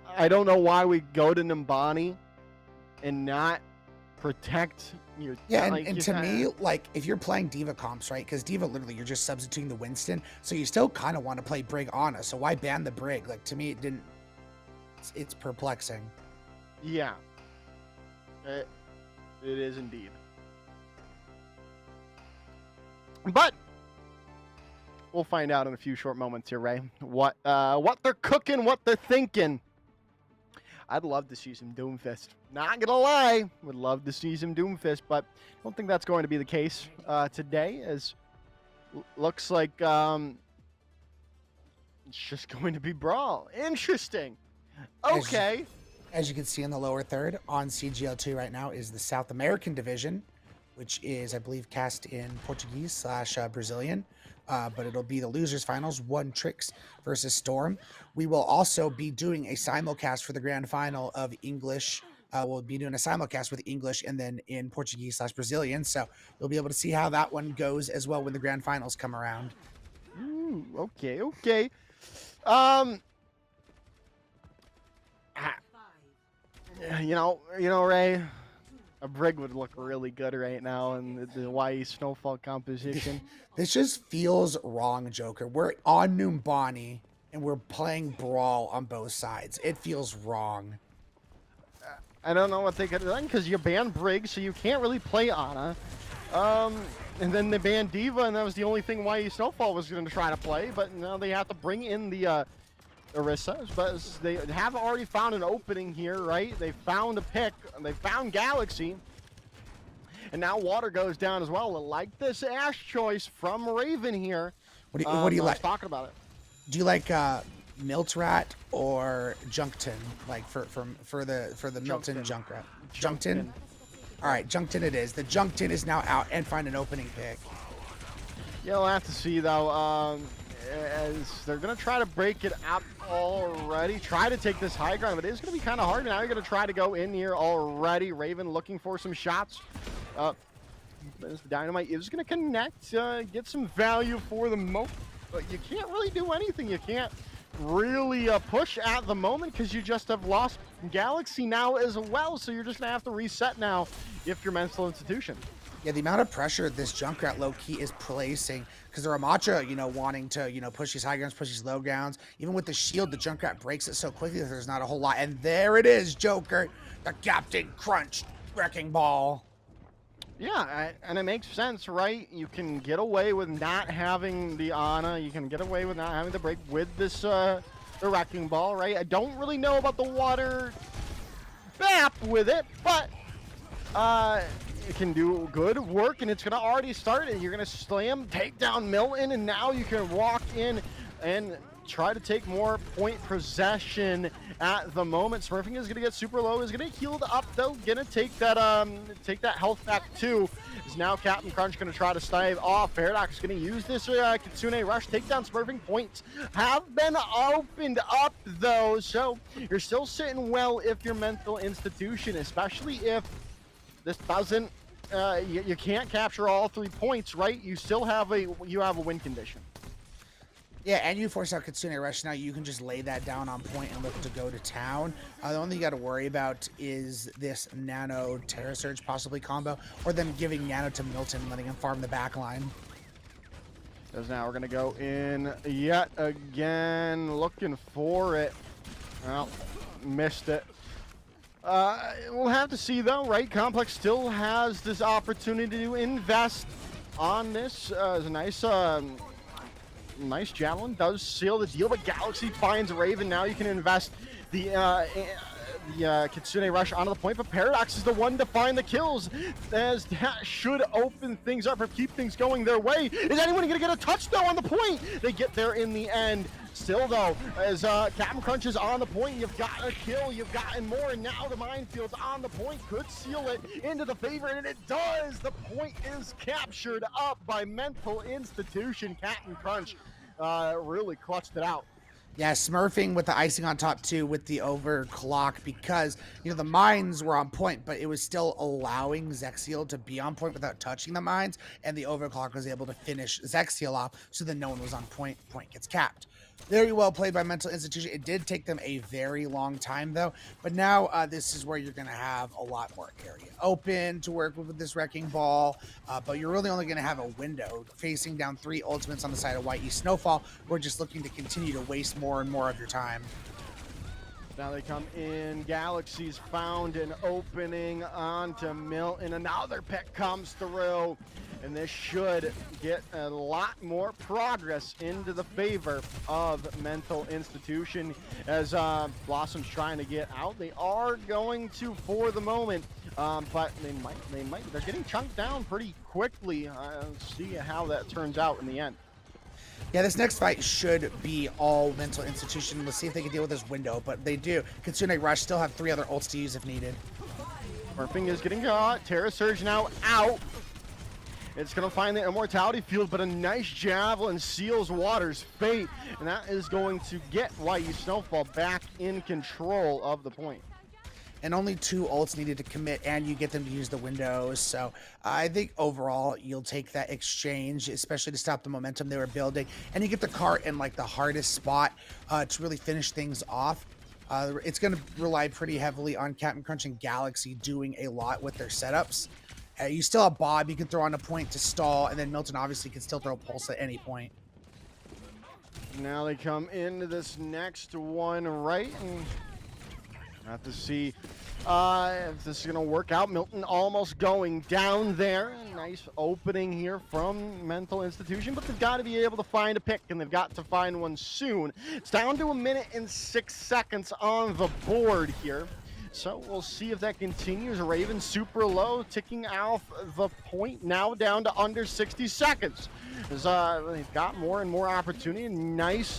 I don't know why we go to Nimbani and not protect your... Yeah, and to me, like, if you're playing Diva comps, right? Because Diva, literally, you're just substituting the Winston, so you still kind of want to play Brig Ana, so why ban the Brig? Like, to me, it didn't... It's perplexing. Yeah. It is indeed. But we'll find out in a few short moments here, Ray. What they're cooking, what they're thinking. I'd love to see some Doomfist. Not gonna lie, would love to see some Doomfist, but I don't think that's going to be the case today, as looks like it's just going to be Brawl. Interesting. Okay. As you can see in the lower third on CGL2 right now is the South American division, which is, I believe, cast in Portuguese / Brazilian. But it'll be the losers finals, One Tricks versus Storm. We will also be doing a simulcast for the grand final of English. We'll be doing a simulcast with English and then in Portuguese / Brazilian. So you'll be able to see how that one goes as well when the grand finals come around. Ooh, okay. You know, Ray, A brig would look really good right now in the Hawaii Snowfall composition. This just feels wrong, Joker. We're on Numbani and we're playing Brawl on both sides. It feels wrong. I don't know what they could have done because you banned Brig, so you can't really play Ana. And then they banned Diva, and that was the only thing Hawaii Snowfall was going to try to play. But now they have to bring in the Orisa, but they have already found an opening here, right? They found a pick, they found Galaxy, and now Water goes down as well. I like this Ash choice from Raven here. What do you I was like? talking about it. Do you like Miltrat or Junkton? Like for the Milton Junkrat? Junkton? All right, Junkton it is. The Junkton is now out and find an opening pick. Yeah, we'll have to see though. As they're gonna try to break it up already, try to take this high ground, but it is gonna be kind of hard. Now you're gonna try to go in here already. Raven looking for some shots. As the Dynamite is gonna connect, get some value for the moment, but you can't really do anything. You can't really push at the moment because you just have lost Galaxy now as well. So you're just gonna have to reset now if you're Mental Institution. Yeah, the amount of pressure this Junkrat low-key is placing, because the Ramacha, wanting to, push these high grounds, push these low grounds. Even with the shield, the Junkrat breaks it so quickly that there's not a whole lot. And there it is, Joker, the Captain Crunch Wrecking Ball. Yeah, and it makes sense, right? You can get away with not having the Ana. You can get away with not having the break with this the Wrecking Ball, right? I don't really know about the water map with it, but it can do good work, and it's going to already start, and you're going to slam, take down Milton, and now you can walk in and try to take more point possession at the moment. Smurfing is going to get super low, is going to heal up though, going to take that health back too. Is now Captain Crunch going to try to stave off. Paradox is going to use this Kitsune Rush, take down Smurfing. Points have been opened up though, so you're still sitting well if you're Mental Institution, especially if this doesn't, you can't capture all 3 points, right? You still have a win condition. Yeah, and you force out Kitsune Rush. Now you can just lay that down on point and look to go to town. The only thing you got to worry about is this Nano Terra Surge possibly combo, or them giving Nano to Milton, letting him farm the back line. Because now we're going to go in yet again, looking for it. Well, missed it. We'll have to see though, right? Complex still has this opportunity to invest on this. It's a nice Javelin does seal the deal, but Galaxy finds Raven. Now you can invest the Kitsune Rush onto the point, but Paradox is the one to find the kills, as that should open things up or keep things going their way. Is anyone going to get a touch though on the point? They get there in the end. Still though, as Captain Crunch is on the point, you've got a kill, you've gotten more, and now the Minefield's on the point, could seal it into the favor, and it does! The point is captured up by Mental Institution. Captain Crunch really clutched it out. Yeah, Smurfing with the icing on top too with the overclock, because the mines were on point, but it was still allowing Zexiel to be on point without touching the mines, and the overclock was able to finish Zexiel off, so then no one was on point. Point gets capped. Very well played by Mental Institution. It did take them a very long time though, but now this is where you're going to have a lot more area open to work with this Wrecking Ball, but you're really only going to have a window facing down 3 ultimates on the side of Hawaii Snowfall. We're just looking to continue to waste more and more of your time. Now they come in. Galaxy's found an opening onto Milton. Another pick comes through, and this should get a lot more progress into the favor of Mental Institution as Blossom's trying to get out. They are going to for the moment, but they're getting chunked down pretty quickly. Let's see how that turns out in the end. Yeah, this next fight should be all Mental Institution. Let's see if they can deal with this window, but they do. Kitsune Rush still have 3 other ults to use if needed. Murphing is getting caught. Terra Surge now out. It's going to find the Immortality Field, but a nice Javelin seals Water's fate, and that is going to get YU Snowfall back in control of the point. And only 2 ults needed to commit, and you get them to use the windows. So I think overall you'll take that exchange, especially to stop the momentum they were building, and you get the cart in like the hardest spot to really finish things off. It's going to rely pretty heavily on Captain Crunch and Galaxy doing a lot with their setups. You still have Bob, you can throw on a point to stall, and then Milton obviously can still throw a pulse at any point. Now they come into this next one right, and have to see if this is going to work out. Milton almost going down there. Nice opening here from Mental Institution, but they've got to be able to find a pick, and they've got to find one soon. It's down to 1 minute and 6 seconds on the board here. So we'll see if that continues. Raven super low, ticking off the point, now down to under 60 seconds. As, they've got more and more opportunity. Nice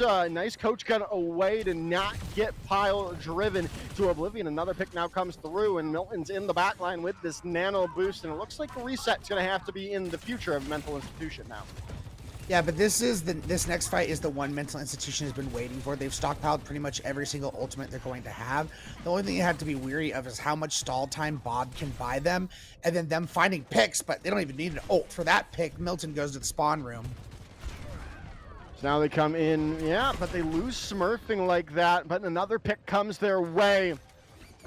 coach got away to not get pile driven to oblivion. Another pick now comes through, and Milton's in the back line with this nano boost, and it looks like the reset's going to have to be in the future of Mental Institution now. Yeah, but this next fight is the one Mental Institution has been waiting for. They've stockpiled pretty much every single ultimate they're going to have. The only thing you have to be weary of is how much stall time Bob can buy them, and then them finding picks, but they don't even need an ult. For that pick, Milton goes to the spawn room. So now they come in, yeah, but they lose smurfing like that, but another pick comes their way.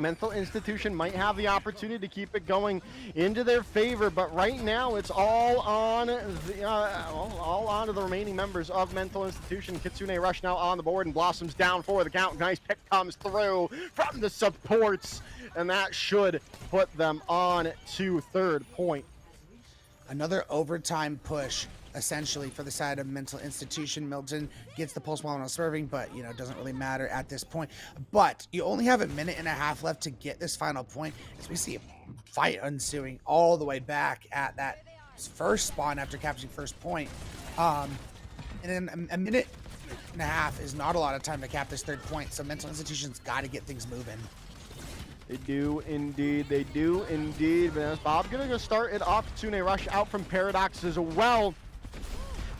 Mental Institution might have the opportunity to keep it going into their favor, but right now it's all on the all on to the remaining members of Mental Institution. Kitsune Rush now on the board, and Blossoms down for the count. Nice pick comes through from the supports, and that should put them on to third point. Another overtime push, essentially, for the side of Mental Institution. Milton gets the pulse while on serving, but, it doesn't really matter at this point. But you only have 1.5 minutes left to get this final point, as we see a fight ensuing all the way back at that first spawn after capturing first point. And then 1.5 minutes is not a lot of time to cap this third point, so Mental Institution's got to get things moving. They do indeed. They do indeed. But Bob's going to go start it off. Kitsune Rush out from Paradox as well.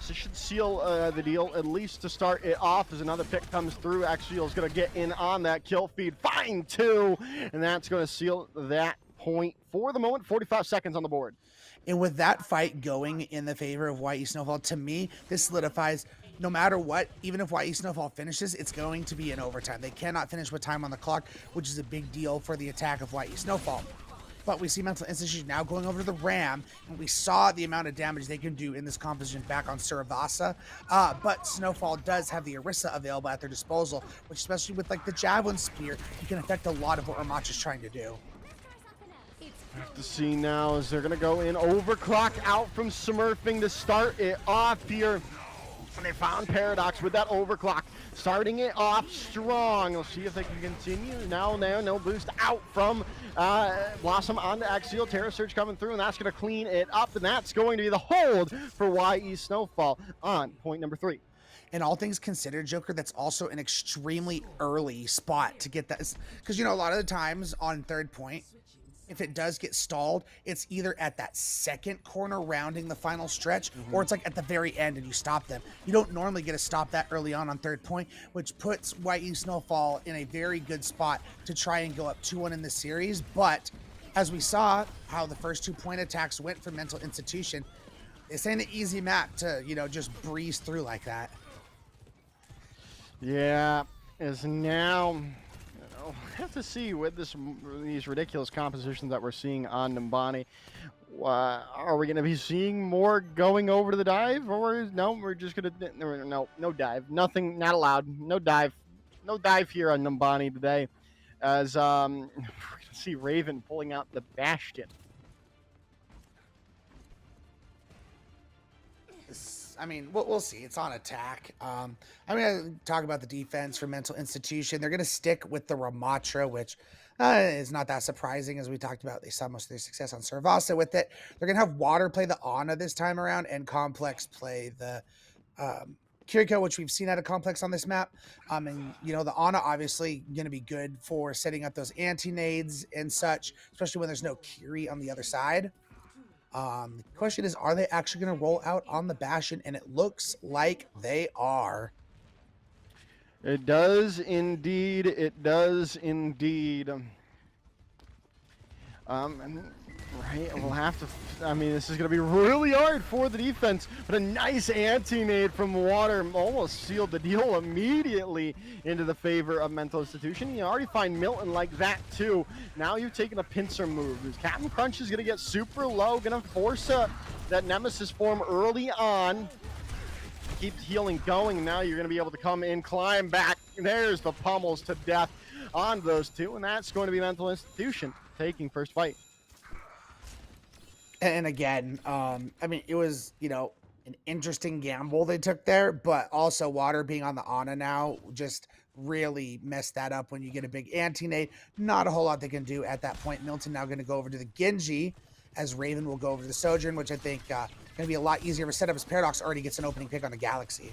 So it should seal the deal, at least to start it off, as another pick comes through. Axial's going to get in on that kill feed. Find two, and that's going to seal that point for the moment. 45 seconds on the board. And with that fight going in the favor of YE Snowfall, to me, this solidifies no matter what, even if YE Snowfall finishes, it's going to be in overtime. They cannot finish with time on the clock, which is a big deal for the attack of YE Snowfall. But we see Mental Institution now going over to the Ram, and we saw the amount of damage they can do in this composition back on Suravasa. But Snowfall does have the Orisa available at their disposal, which, especially with like the Javelin Spear, you can affect a lot of what Ramacha is trying to do. Have to see now as they're going to go in overclock out from Smurfing to start it off here. And they found Paradox with that overclock, starting it off strong. We'll see if they can continue. Now, no boost out from Blossom onto Axial. Terra Surge coming through, and that's going to clean it up. And that's going to be the hold for YE Snowfall on point number 3. And all things considered, Joker, that's also an extremely early spot to get that. Because, a lot of the times on third point, if it does get stalled, it's either at that second corner rounding the final stretch, or it's like at the very end and you stop them. You don't normally get a stop that early on third point, which puts YE Snowfall in a very good spot to try and go up 2-1 in the series. But as we saw how the first 2-point attacks went for Mental Institution, this ain't an easy map to, just breeze through like that. Yeah, is now... We'll have to see with these ridiculous compositions that we're seeing on Numbani. Are we going to be seeing more going over to the dive, or no? We're just going to no dive, nothing, not allowed, no dive here on Numbani today. As we're going to see Raven pulling out the Bastion. I mean, we'll see. It's on attack. I'm going to talk about the defense for Mental Institution. They're going to stick with the Ramatra, which is not that surprising. As we talked about, they saw most of their success on Saravasa with it. They're going to have Water play the Ana this time around, and Complex play the Kiriko, which we've seen at a Complex on this map. And, the Ana obviously going to be good for setting up those anti-nades and such, especially when there's no Kiri on the other side. The question is, are they actually going to roll out on the Bastion? And it looks like they are. It does indeed. It does indeed. Right, we'll have to. I mean, this is going to be really hard for the defense, but a nice anti-nade from Water almost sealed the deal immediately into the favor of Mental Institution. You already find Milton like that too. Now you're taking a pincer move. Captain Crunch is going to get super low, going to force that Nemesis form early on. Keep healing going. Now you're going to be able to come in, climb back. There's the pummels to death on those two, and that's going to be Mental Institution taking first fight. And again, I mean, it was, you know, an interesting gamble they took there, but also Water being on the Ana now just really messed that up when you get a big anti-nade. Not a whole lot they can do at that point. Milton now going to go over to the Genji, as Raven will go over to the Sojourn, which I think going to be a lot easier of a setup as Paradox already gets an opening pick on the Galaxy.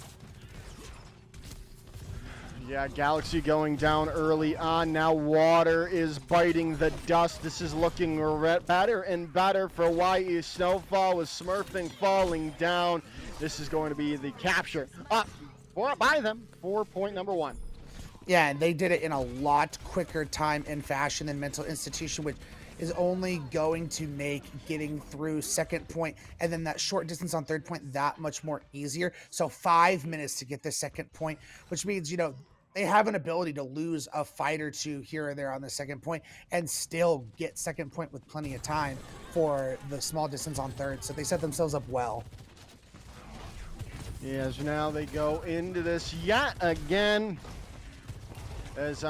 Yeah, Galaxy going down early on. Now Water is biting the dust. This is looking better and better for YE Snowfall with Smurfing falling down. This is going to be the capture up by them for point number 1. Yeah, and they did it in a lot quicker time and fashion than Mental Institution, which is only going to make getting through second point and then that short distance on third point that much more easier. So 5 minutes to get the second point, which means, you know, they have an ability to lose a fight or two here or there on the second point and still get second point with plenty of time for the small distance on third. So they set themselves up well. Yes, now they go into this yet again. As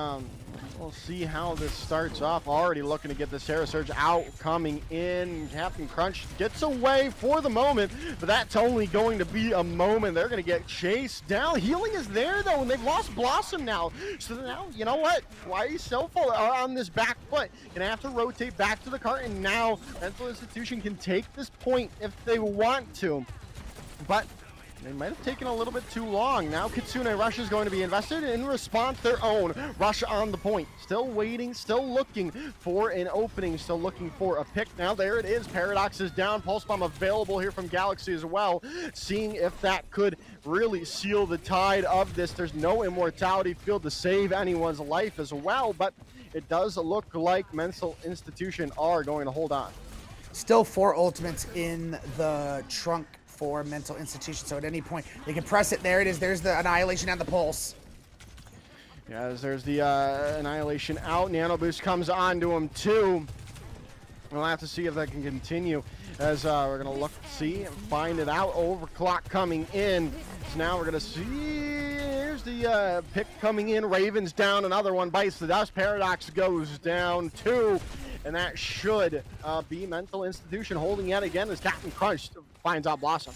we'll see how this starts off. Already looking to get this Terra Surge out, coming in. Captain Crunch gets away for the moment, but that's only going to be a moment. They're going to get chased down. Healing is there though, and they've lost Blossom now. So now, you know what? YE Snowfall are on this back foot. Gonna have to rotate back to the cart, and now Mental Institution can take this point if they want to. But they might have taken a little bit too long. Now Kitsune Rush is going to be invested in response their own. Rush on the point. Still waiting, still looking for an opening, still looking for a pick. Now there it is. Paradox is down. Pulse Bomb available here from Galaxy as well. Seeing if that could really seal the tide of this. There's no immortality field to save anyone's life as well, but it does look like Mental Institution are going to hold on. Still 4 ultimates in the trunk for Mental Institution, so at any point they can press it. There it is. There's the Annihilation and the Pulse. Yeah, as there's the Annihilation out. Nano Boost comes onto him too. We'll have to see if that can continue as we're going to look, see, and find it out. Overclock coming in. So now we're going to see, here's the pick coming in. Raven's down. Another one bites the dust. Paradox goes down too. And that should be Mental Institution holding yet again as Captain Crunch finds out Blossom.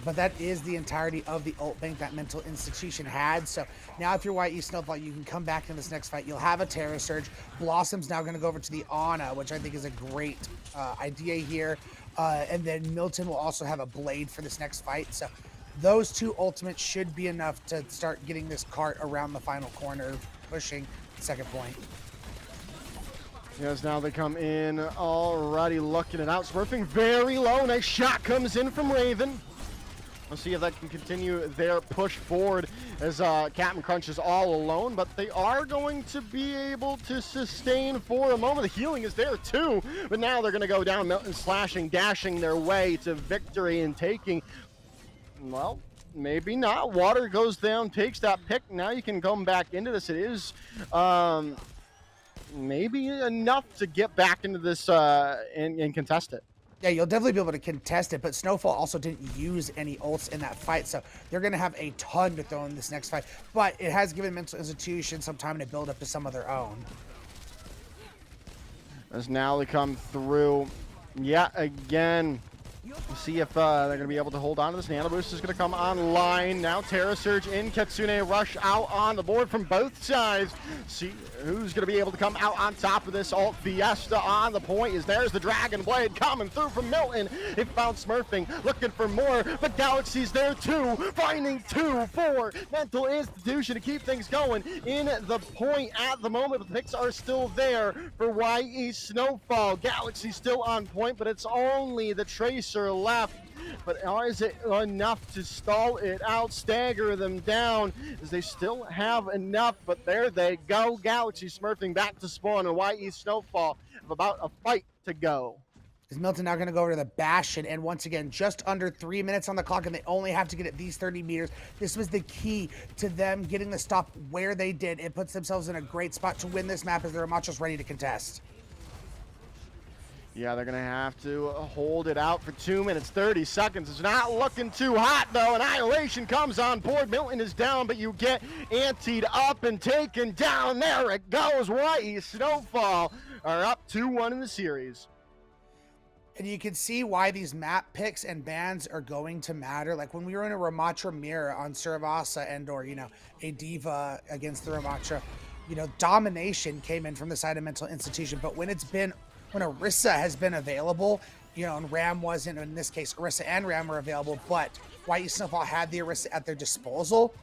But that is the entirety of the ult bank that Mental Institution had. So now if you're YE Snowfall, you can come back in this next fight. You'll have a Terra Surge. Blossom's now going to go over to the Ana, which I think is a great idea here. And then Milton will also have a Blade for this next fight. So those 2 ultimates should be enough to start getting this cart around the final corner, pushing second point. Yes, now they come in already looking it out. Smurfing very low. Nice shot comes in from Raven. We'll see if that can continue their push forward as Captain Crunch is all alone, but they are going to be able to sustain for a moment. The healing is there too, but now they're going to go down, Milton slashing, dashing their way to victory and taking, well, maybe not. Water goes down, takes that pick. Now you can come back into this. It is maybe enough to get back into this and contest it. Yeah, you'll definitely be able to contest it, but Snowfall also didn't use any ults in that fight, so they're going to have a ton to throw in this next fight. But it has given Mental Institution some time to build up to some of their own. As now they come through yet again. We'll see if they're going to be able to hold on to this. Nano Boost is going to come online. Now Terra Surge in, Kitsune Rush out on the board from both sides. See who's going to be able to come out on top of this. Alt Fiesta on the point is there's the Dragon Blade coming through from Milton. It found Smurfing, looking for more, but Galaxy's there too, finding 2 for Mental Institution to keep things going in the point at the moment. But the picks are still there for YE Snowfall. Galaxy still on point, but it's only the Tracer left. But is it enough to stall it out, stagger them down, as they still have enough? But there they go. Galaxy Smurfing back to spawn, and YE Snowfall have about a fight to go. Is Milton now going to go over to the Bastion? And once again, just under 3 minutes on the clock, and they only have to get at these 30 meters. This was the key to them getting the stop where they did. It puts themselves in a great spot to win this map as the Ramachos ready to contest. Yeah, they're going to have to hold it out for 2 minutes, 30 seconds. It's not looking too hot, though. Annihilation comes on board. Milton is down, but you get anteed up and taken down. There it goes. White Snowfall are up 2-1 in the series. And you can see why these map picks and bans are going to matter. Like when we were in a Ramatra mirror on Suravasa and or, a Diva against the Ramatra, domination came in from the side of Mental Institution. But when Orisa has been available, and Ram wasn't, in this case, Orisa and Ram were available, but White Snowfall had the Orisa at their disposal,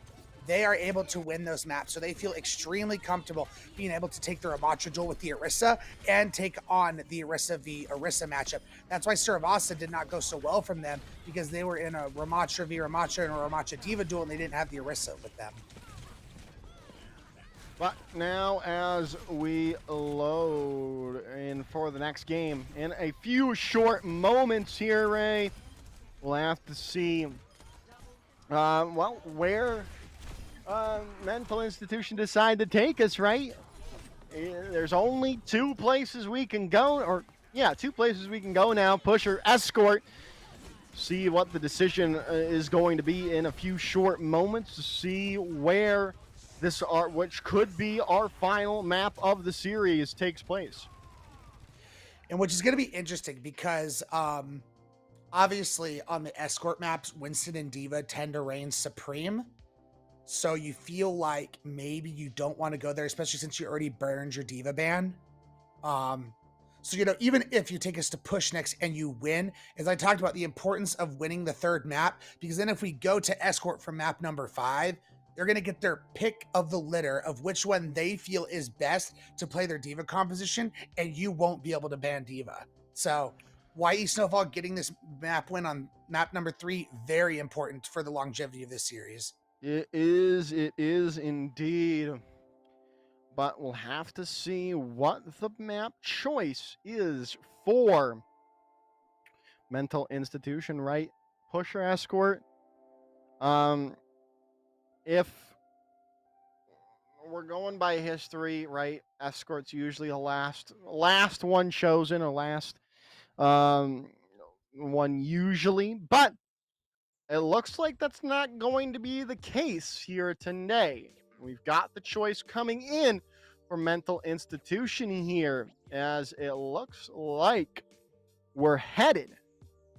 they are able to win those maps. So they feel extremely comfortable being able to take the Ramatra duel with the Orisa and take on the Orisa v Orisa matchup. That's why Suravasa did not go so well from them, because they were in a Ramatra v Ramatra and a Ramatra Diva duel, and they didn't have the Orisa with them. But now as we load in for the next game, in a few short moments here, Ray, we'll have to see, where Mental Institution decide to take us, right? There's only 2 places we can go, 2 places we can go now, push or escort. See what the decision is going to be in a few short moments to see where which could be our final map of the series takes place. And which is going to be interesting because obviously on the escort maps, Winston and Diva tend to reign supreme. So you feel like maybe you don't want to go there, especially since you already burned your Diva ban. So, even if you take us to push next and you win, as I talked about the importance of winning the 3rd map, because then if we go to escort from map number 5, they're going to get their pick of the litter of which one they feel is best to play their Diva composition, and you won't be able to ban Diva. So YE Snowfall getting this map win on map number 3, very important for the longevity of this series. It is indeed. But we'll have to see what the map choice is for Mental Institution, right? Push or escort. If we're going by history, right? Escort's usually the last one chosen, or last one usually, but it looks like that's not going to be the case here today. We've got the choice coming in for Mental Institution here, as it looks like we're headed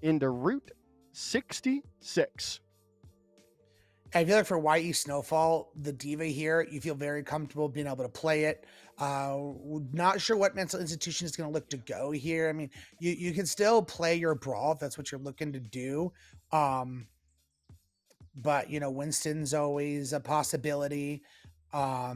into Route 66. I feel like for YE Snowfall, the Diva here, you feel very comfortable being able to play it. Not sure what Mental Institution is going to look to go here. I mean, you can still play your Brawl if that's what you're looking to do. But, Winston's always a possibility. I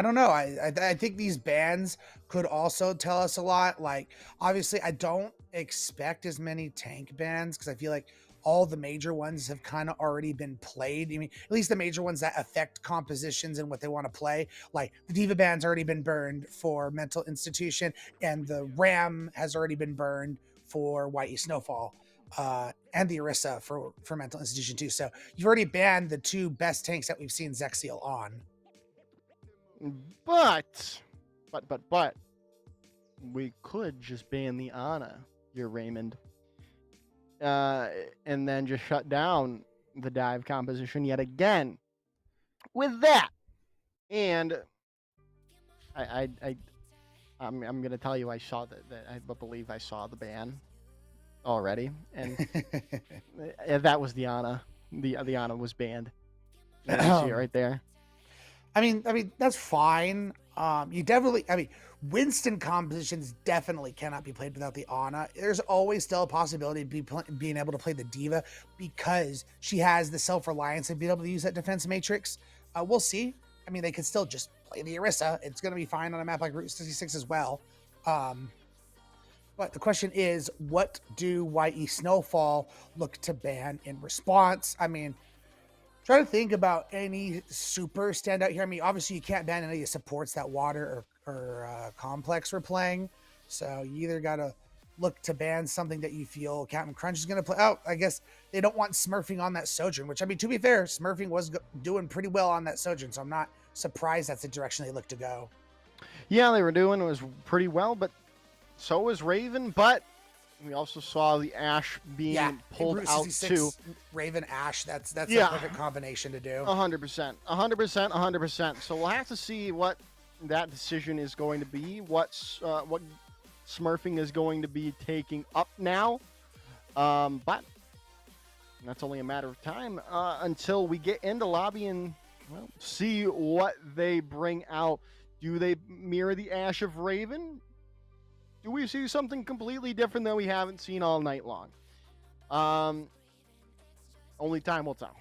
don't know. I think these bans could also tell us a lot. Like, obviously, I don't expect as many tank bans because I feel like all the major ones have kind of already been played. I mean, at least the major ones that affect compositions and what they want to play. Like, the Diva ban's already been burned for Mental Institution, and the Ram has already been burned for YE Snowfall. And the Orisa for Mental Institution too. So you've already banned the 2 best tanks that we've seen Zexiel on. But we could just ban the Ana, your Raymond, and then just shut down the dive composition yet again. With that, and I'm gonna tell you, I saw that I believe I saw the ban already, and that was the Ana. The Ana was banned. You see it right there. I mean that's fine. Winston compositions definitely cannot be played without the Ana. There's always still a possibility of being able to play the Diva because she has the self-reliance and being able to use that defense matrix. We'll see. I mean, they could still just play the Orisa. It's going to be fine on a map like Route 66 as well. But the question is, what do YE Snowfall look to ban in response? I mean, try to think about any super standout here. I mean, obviously you can't ban any of the supports that Water or Complex were playing. So you either got to look to ban something that you feel Captain Crunch is going to play. Oh, I guess they don't want smurfing on that Sojourn, which, I mean, to be fair, smurfing was doing pretty well on that Sojourn, so I'm not surprised that's the direction they look to go. Yeah, they were doing it was pretty well, but so was Raven. But we also saw the Ashe being pulled Route out 66, too. Raven Ashe. That's a perfect combination to do. 100%, 100%. So we'll have to see what that decision is going to be. What smurfing is going to be taking up now. But that's only a matter of time until we get into lobby and see what they bring out. Do they mirror the Ashe of Raven? Do we see something completely different that we haven't seen all night long? Only time will tell.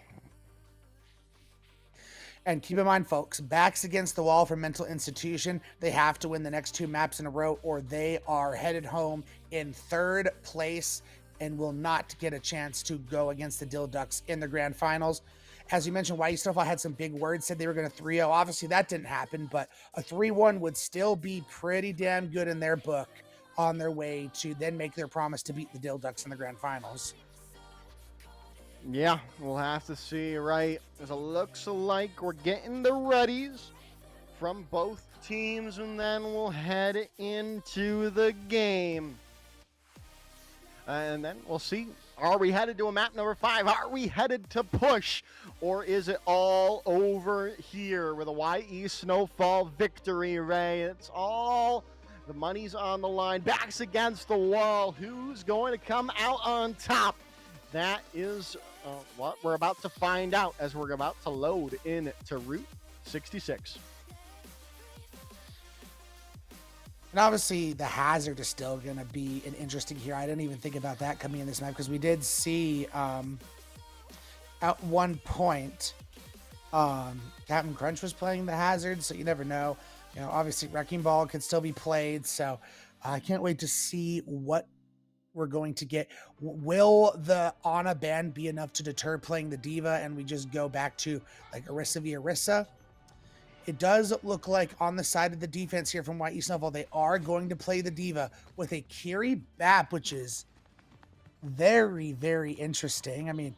And keep in mind, folks, backs against the wall for Mental Institution. They have to win the next 2 maps in a row, or they are headed home in 3rd place and will not get a chance to go against the Dill Ducks in the grand finals. As you mentioned, YE Snowfall had some big words, said they were going to 3-0. Obviously, that didn't happen, but a 3-1 would still be pretty damn good in their book on their way to then make their promise to beat the Dill Ducks in the grand finals. Yeah, we'll have to see, right? As it looks like we're getting the readies from both teams, and then we'll head into the game. And then we'll see, are we headed to a map number 5? Are we headed to push? Or is it all over here with a YE Snowfall victory, Ray? It's all, the money's on the line, backs against the wall. Who's going to come out on top? That is what we're about to find out as we're about to load into Route 66. And obviously, the hazard is still going to be an interesting here. I didn't even think about that coming in this map because we did see at one point Captain Crunch was playing the hazard, so you never know. You know, obviously, Wrecking Ball could still be played, so I can't wait to see what we're going to get. Will the Ana ban be enough to deter playing the Diva and we just go back to like Orisa v Orisa? It does look like on the side of the defense here from YE Snowfall, they are going to play the Diva with a Kiri Bap, which is very, very interesting. I mean,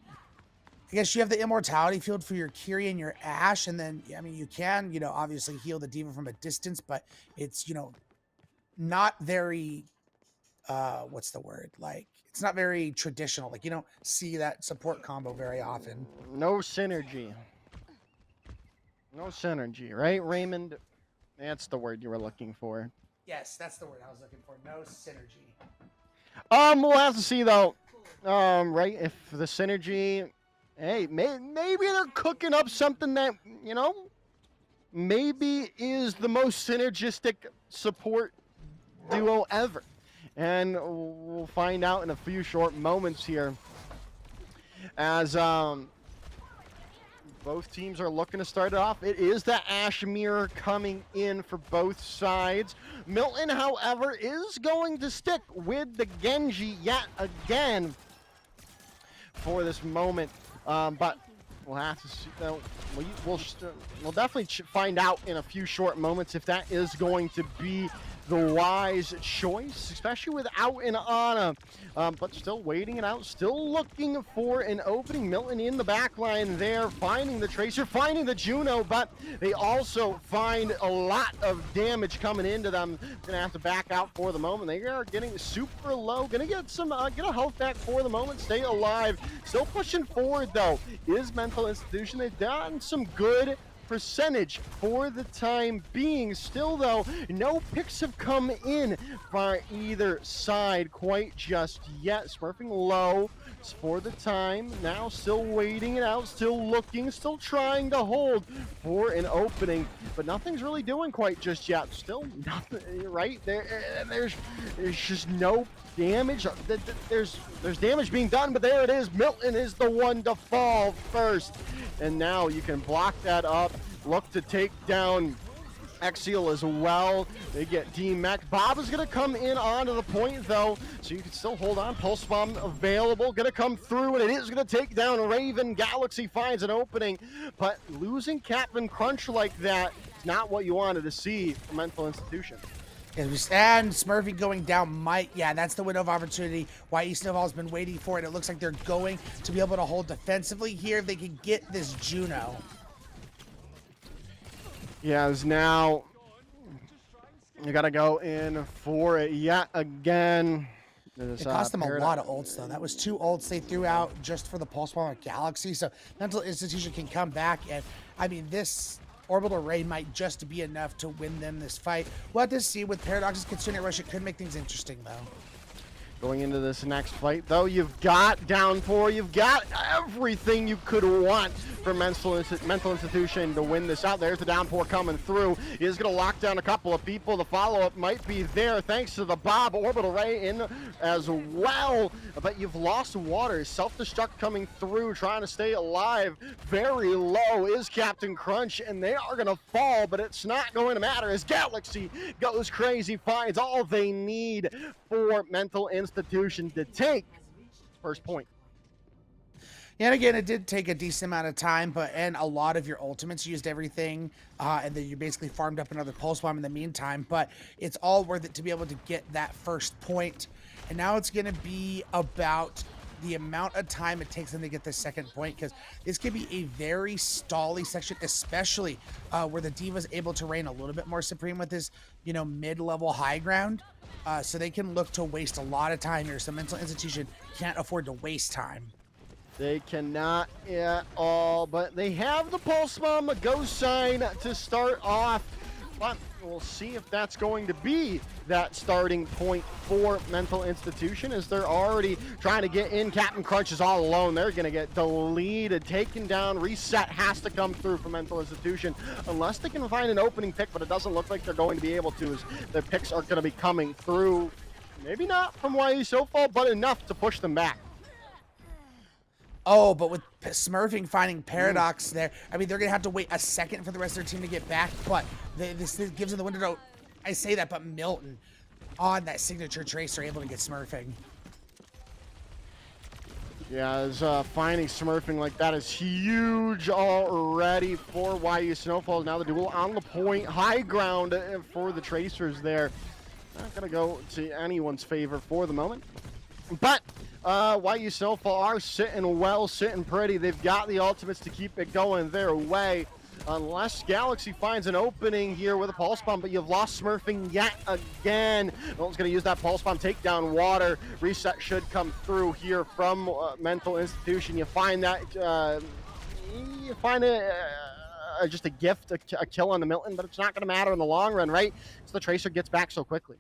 I guess you have the immortality field for your Kiri and your Ashe, and then, I mean, you can, obviously heal the Diva from a distance, but it's, not very, what's the word? Like, it's not very traditional. Like, you don't see that support combo very often. No synergy. No synergy, right, Raymond? That's the word you were looking for. Yes, that's the word I was looking for. No synergy. We'll have to see though. Right, if the synergy, hey, maybe they're cooking up something that maybe is the most synergistic support duo ever, and we'll find out in a few short moments here. As both teams are looking to start it off. It is the Ashe mirror coming in for both sides. Milton, however, is going to stick with the Genji yet again for this moment. But we'll have to see. We'll definitely find out in a few short moments if that is going to be the wise choice, especially without an Ana. But still waiting it out, still looking for an opening. Milton in the back line there, finding the Tracer, finding the Juno, but they also find a lot of damage coming into them. Gonna have to back out for the moment. They are getting super low, gonna get some get a health back for the moment, stay alive. Still pushing forward though is Mental Institution. They've done some good percentage for the time being. Still though, no picks have come in by either side quite just yet. Smurfing low for the time. Now still waiting it out, still looking, still trying to hold for an opening, but nothing's really doing quite just yet. Still nothing, right? There's just no damage. There's damage being done, but there it is. Milton is the one to fall first. And now you can block that up. Look to take down Exil as well. They get D-Mech. Bob is going to come in onto the point, though, so you can still hold on. Pulse Bomb available. Going to come through, and it is going to take down Raven. Galaxy finds an opening, but losing Captain Crunch like that is not what you wanted to see from Mental Institution. And Smurfy going down might, yeah, that's the window of opportunity. YE Snowfall's been waiting for it. It looks like they're going to be able to hold defensively here if they can get this Juno. Yeah, as now you got to go in for it yet again. It cost them a lot of ults, though. That was 2 ults they threw out just for the Pulse Bomb at Galaxy. So Mental Institution can come back. And, I mean, this Orbital Ray might just be enough to win them this fight. We'll have to see. With Paradox's Kitsune Rush, it could make things interesting, though. Going into this next fight, though, you've got Downpour. You've got everything you could want for Mental Institution to win this out. There's the Downpour coming through. He is going to lock down a couple of people. The follow-up might be there thanks to the Bob Orbital Ray in as well. But you've lost water. Self-destruct coming through, trying to stay alive. Very low is Captain Crunch, and they are going to fall, but it's not going to matter as Galaxy goes crazy, finds all they need for Mental Institution to take first point. And again, it did take a decent amount of time, and a lot of your ultimates used everything, and then you basically farmed up another Pulse Bomb in the meantime, but it's all worth it to be able to get that first point. And now it's going to be about the amount of time it takes them to get the second point, because this could be a very stally section, especially where the Diva's able to reign a little bit more supreme with this, you know, mid-level high ground. So they can look to waste a lot of time here. So Mental Institution can't afford to waste time. They cannot at all, but they have the Pulse Bomb, the Ghost Sign to start off. But we'll see if that's going to be that starting point for Mental Institution, as they're already trying to get in. Captain Crunch is all alone. They're going to get deleted, taken down. Reset has to come through for Mental Institution, unless they can find an opening pick, but it doesn't look like they're going to be able to, as their picks are going to be coming through. Maybe not from YE Snowfall, but enough to push them back. Oh, but with Smurfing finding Paradox there, I mean, they're going to have to wait a second for the rest of their team to get back, but this gives them the window to, I say that, but Milton on that signature trace are able to get Smurfing. Yeah, as finding Smurfing like that is huge already for YE Snowfall. Now the duel on the point, high ground for the Tracers there. Not going to go to anyone's favor for the moment, but YE Snowfall are sitting well, sitting pretty. They've got the ultimates to keep it going their way. Unless Galaxy finds an opening here with a Pulse Bomb, but you've lost Smurfing yet again. No one's going to use that Pulse Bomb, take down water. Reset should come through here from Mental Institution. You find that, just a gift, a kill on the Milton, but it's not going to matter in the long run, right? So the Tracer gets back so quickly.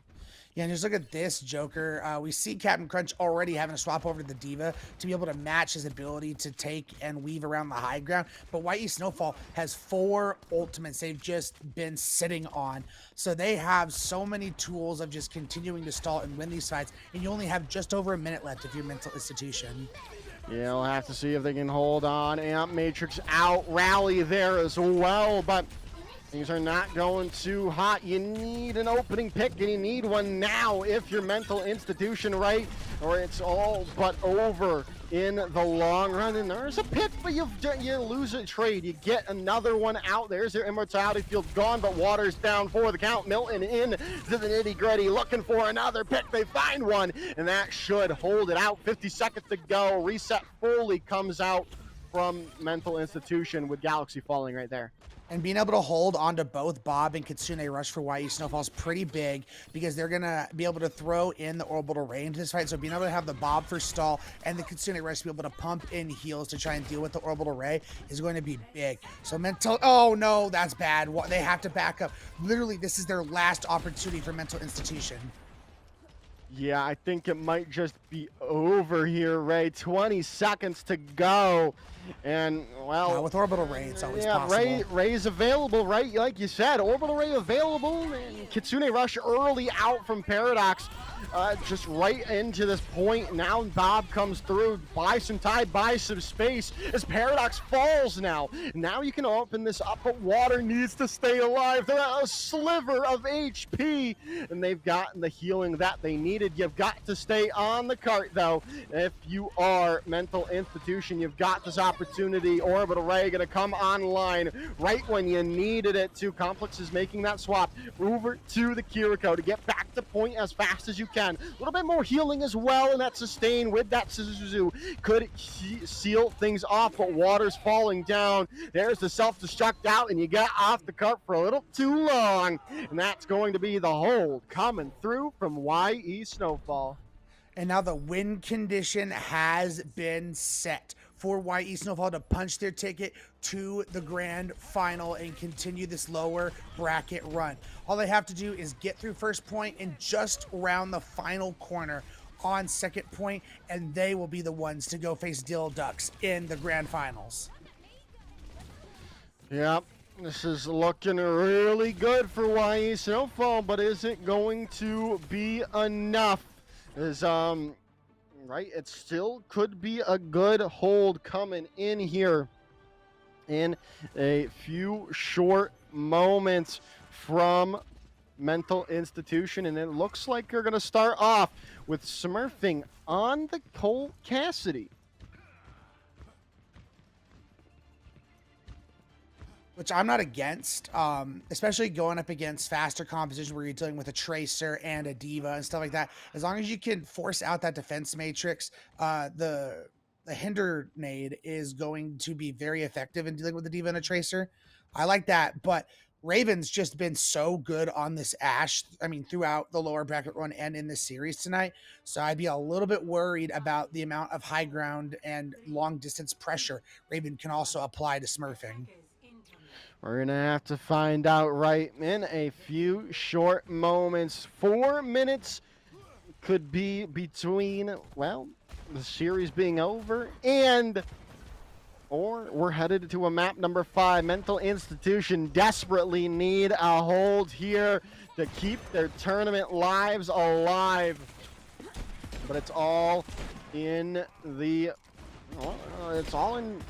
Yeah, and just look at this, Joker. We see Captain Crunch already having to swap over to the Diva to be able to match his ability to take and weave around the high ground. But YE Snowfall has 4 ultimates they've just been sitting on. So they have so many tools of just continuing to stall and win these fights. And you only have just over a minute left if you're Mental Institution. Yeah, we'll have to see if they can hold on. Amp Matrix out, rally there as well, but things are not going too hot. You need an opening pick, and you need one now if you're Mental Institution, right? Or it's all but over in the long run. And there's a pick, but you lose a trade. You get another one out. There's their Immortality Field gone, but water's down for the count. Milton in to the nitty-gritty, looking for another pick. They find one, and that should hold it out. 50 seconds to go. Reset fully comes out from Mental Institution with Galaxy falling right there. And being able to hold onto both Bob and Kitsune Rush for YE Snowfall is pretty big, because they're going to be able to throw in the Orbital Ray into this fight. So being able to have the Bob for stall and the Kitsune Rush to be able to pump in heals to try and deal with the Orbital Ray is going to be big. So Mental, oh no, that's bad. They have to back up. Literally, this is their last opportunity for Mental Institution. Yeah, I think it might just be over here, Ray. 20 seconds to go. And, well... with Orbital Ray, it's always possible. Yeah, Ray's available, right? Like you said, Orbital Ray available. And Kitsune Rush early out from Paradox. just right into this point. Now Bob comes through, buys some time, buys some space as Paradox falls now. Now you can open this up, but Water needs to stay alive. They're at a sliver of HP, and they've gotten the healing that they needed. You've got to stay on the cart, though. If you are Mental Institution, you've got this opportunity. Orbital Ray going to come online right when you needed it to. Complex is making that swap over to the Kiriko to get back to point as fast as you can. A little bit more healing as well, and that sustain with that Suzuzu could seal things off, but Water's falling down. There's the self-destruct out, and you got off the cart for a little too long, and that's going to be the hold coming through from YE Snowfall. And now the win condition has been set for YE Snowfall to punch their ticket to the grand final and continue this lower bracket run. All they have to do is get through first point and just round the final corner on second point, and they will be the ones to go face Dill Ducks in the grand finals. Yep, this is looking really good for YE Snowfall, but is it going to be enough? Right, it still could be a good hold coming in here in a few short moments from Mental Institution, and it looks like they're going to start off with smurfing on the Cole Cassidy. Which I'm not against, especially going up against faster composition where you're dealing with a Tracer and a Diva and stuff like that. As long as you can force out that defense matrix, the Hinder Nade is going to be very effective in dealing with the Diva and a Tracer. I like that, but Raven's just been so good on this Ashe, I mean, throughout the lower bracket run and in this series tonight. So I'd be a little bit worried about the amount of high ground and long distance pressure Raven can also apply to smurfing. We're going to have to find out right in a few short moments. 4 minutes could be between, well, the series being over or we're headed to a map number 5. Mental Institution desperately need a hold here to keep their tournament lives alive. But it's all in the, it's all in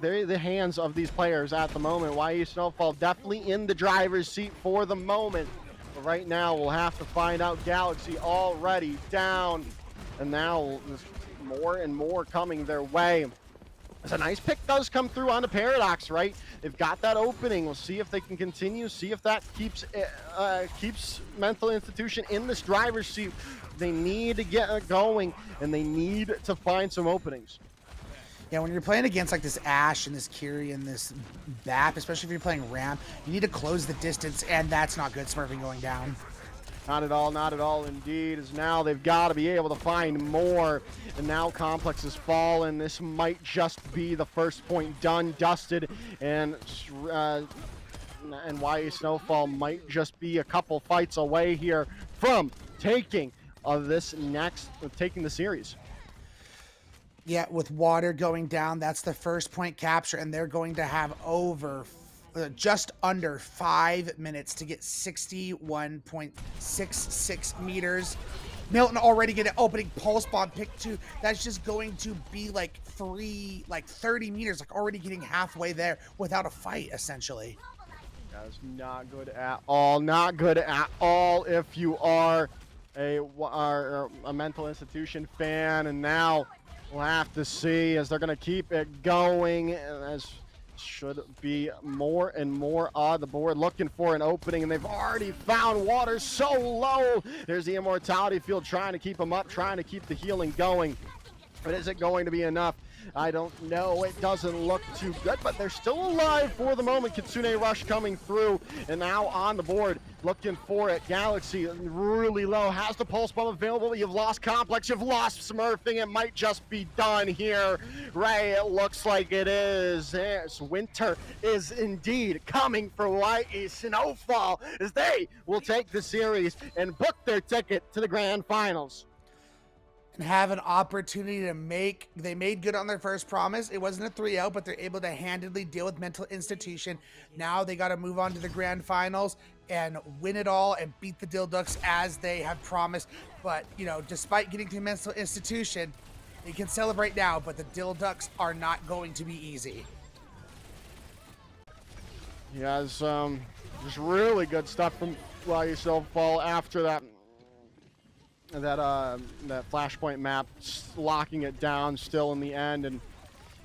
the hands of these players at the moment. YE Snowfall definitely in the driver's seat for the moment. But right now, we'll have to find out. Galaxy already down. And now more and more coming their way. As a nice pick does come through on the Paradox, right? They've got that opening. We'll see if they can continue, see if that keeps Mental Institution in this driver's seat. They need to get going, and they need to find some openings. Yeah, when you're playing against like this Ashe and this Kiri and this BAP, especially if you're playing Ram, you need to close the distance, and that's not good smurfing going down. Not at all indeed, as now they've got to be able to find more. And now Complex has fallen. This might just be the first point done, dusted, and YE Snowfall might just be a couple fights away here from taking taking the series. Yeah, with Water going down, that's the first point capture, and they're going to have over just under 5 minutes to get 61.66 meters. Milton already getting an opening pulse bomb pick 2. That's just going to be like 30 meters, like already getting halfway there without a fight, essentially. That is not good at all. Not good at all if you are a Mental Institution fan. And now we'll have to see as they're going to keep it going, as should be more and more on the board, looking for an opening, and they've already found Water so low. There's the Immortality Field trying to keep them up, trying to keep the healing going. But is it going to be enough? I don't know. It doesn't look too good, but they're still alive for the moment. Kitsune Rush coming through, and now on the board, looking for it. Galaxy really low, has the pulse bomb available, but you've lost Complex, you've lost smurfing. It might just be done here. Ray, it looks like it is. Yes, Winter is indeed coming for YE Snowfall, as they will take the series and book their ticket to the grand finals. have an opportunity to they made good on their first promise. It wasn't a 3-0, but they're able to handedly deal with Mental Institution. Now they got to move on to the grand finals and win it all and beat the Dilducks as they have promised. But, you know, despite getting to Mental Institution, they can celebrate now, but the Dilducks are not going to be easy. Yeah, it's just really good stuff from Snowfall after that Flashpoint map, locking it down still in the end and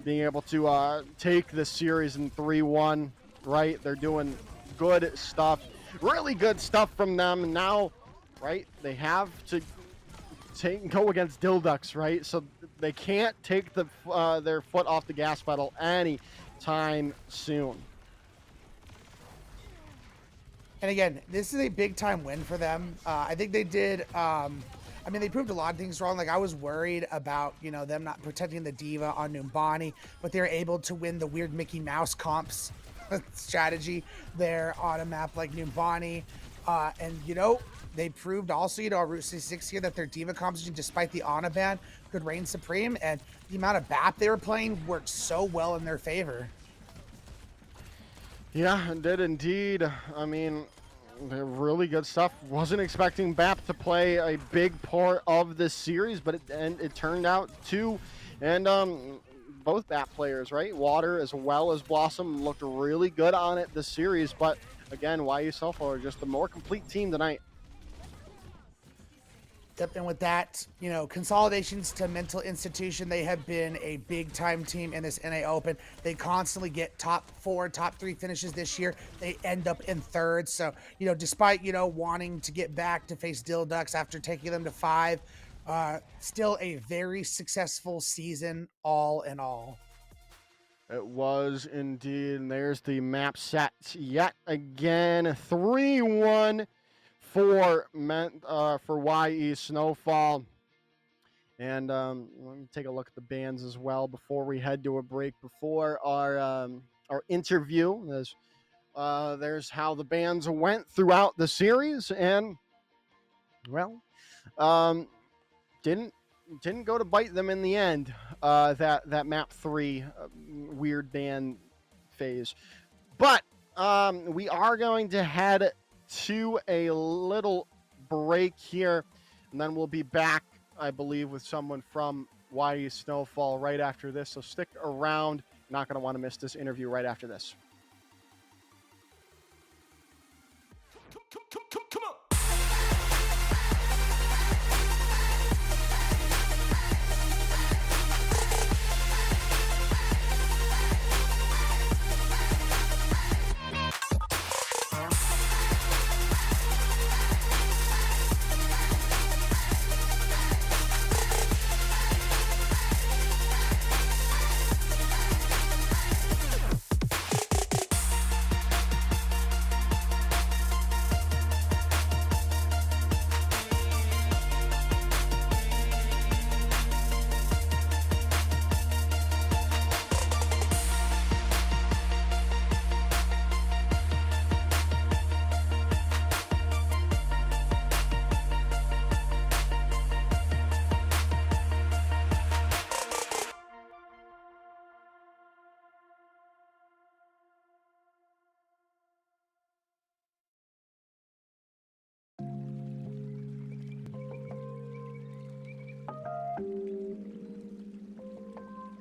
being able to take the series in 3-1, right? They're doing good stuff, really good stuff from them. And now, right, they have to go against Dilducks, right? So they can't take their foot off the gas pedal anytime soon. And again, this is a big time win for them. I think they did. I mean, they proved a lot of things wrong. Like, I was worried about, you know, them not protecting the Diva on Numbani, but they were able to win the weird Mickey Mouse comps strategy there on a map like Numbani. And, you know, they proved also, you know, on Route 66 here that their Diva composition, despite the Ana ban, could reign supreme. And the amount of BAP they were playing worked so well in their favor. Yeah, it did indeed. I mean, they're really good stuff. Wasn't expecting BAP to play a big part of this series, but it turned out to. And both BAP players, right? Water as well as Blossom looked really good on it this series. But again, YU Snowfall are just the more complete team tonight. Yep, and with that, you know, consolidations to Mental Institution, they have been a big-time team in this NA Open. They constantly get top 4, top 3 finishes this year. They end up in 3rd. So, you know, despite, you know, wanting to get back to face Dilducks after taking them to 5, still a very successful season all in all. It was indeed, and there's the map set yet again. 3-1. For YE Snowfall. And let me take a look at the bands as well before we head to a break. Before our interview, there's how the bands went throughout the series, and well, didn't go to bite them in the end. That map 3 weird band phase, but we are going to head to a little break here, and then we'll be back, I believe, with someone from YE Snowfall right after this. So stick around. Not going to want to miss this interview right after this. Come on.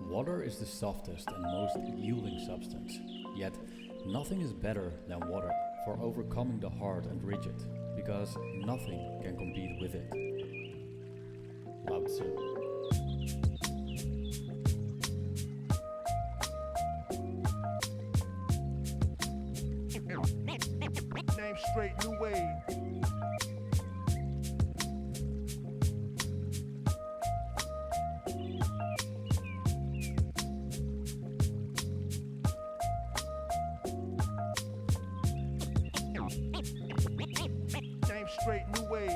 Water is the softest and most yielding substance, yet nothing is better than water for overcoming the hard and rigid, because nothing can compete with it. Lao Tzu. Name straight, new wave. Name straight, new wave.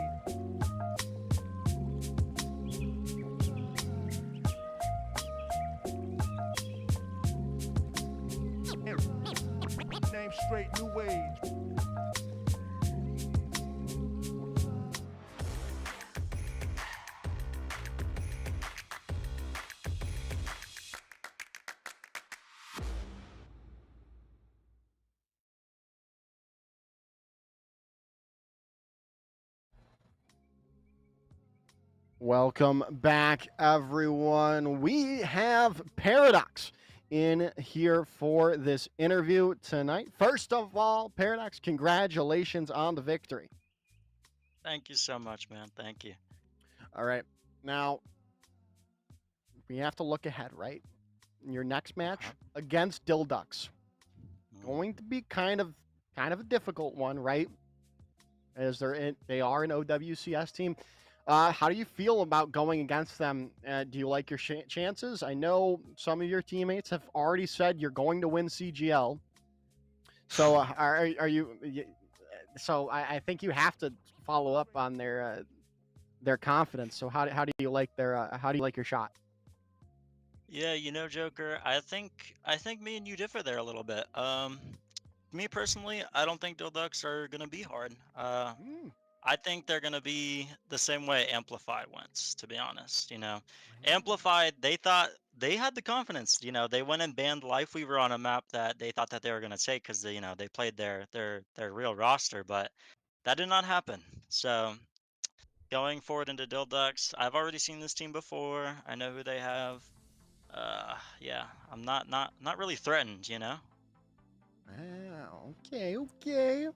Name straight, new wave. Welcome back, everyone. We have Paradox in here for this interview tonight. First of all, Paradox, congratulations on the victory. Thank you so much, man. Thank you. All right. Now, we have to look ahead, right? Your next match against Dilducks. Going to be kind of a difficult one, right? As they are an OWCS team. How do you feel about going against them? Do you like your chances? I know some of your teammates have already said you're going to win CGL. So are you? So I think you have to follow up on their confidence. So how do you like your shot? Yeah, you know, Joker, I think me and you differ there a little bit. Me personally, I don't think Dilducks are gonna be hard. I think they're gonna be the same way Amplified went, to be honest. Amplified, they thought they had the confidence. They went and banned Life Weaver on a map that they thought that they were gonna take because they played their real roster, but that did not happen. So going forward into Dilducks, I've already seen this team before. I know who they have. Yeah, I'm not really threatened. Okay.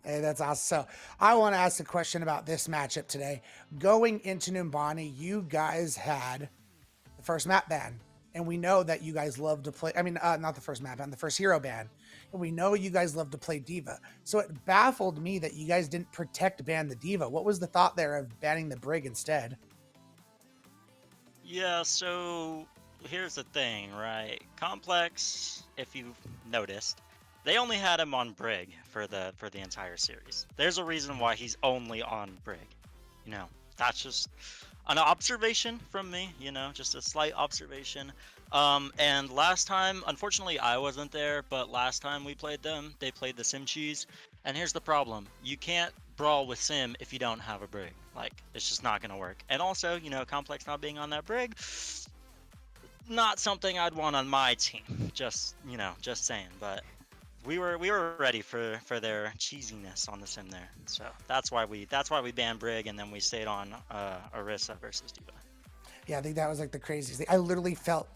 Hey, that's awesome. So I want to ask a question about this matchup today. Going into Numbani, you guys had the first map ban. And we know that you guys love to play, not the first map ban, the first hero ban. And we know you guys love to play Diva. So it baffled me that you guys didn't protect ban the Diva. What was the thought there of banning the Brig instead? Yeah, so here's the thing, right? Complex, if you've noticed, they only had him on Brig for the entire series. There's a reason why he's only on Brig. That's just an observation from me, just a slight observation. And last time, unfortunately I wasn't there, but last time we played them, they played the Sim Cheese. And here's the problem. You can't brawl with Sim if you don't have a Brig. Like, it's just not gonna work. And also, Complex not being on that Brig, not something I'd want on my team. Just saying. But we were ready for their cheesiness on the Sim there. So that's why we banned Brig, and then we stayed on Orisa versus Diva. Yeah, I think that was like the craziest thing. I literally felt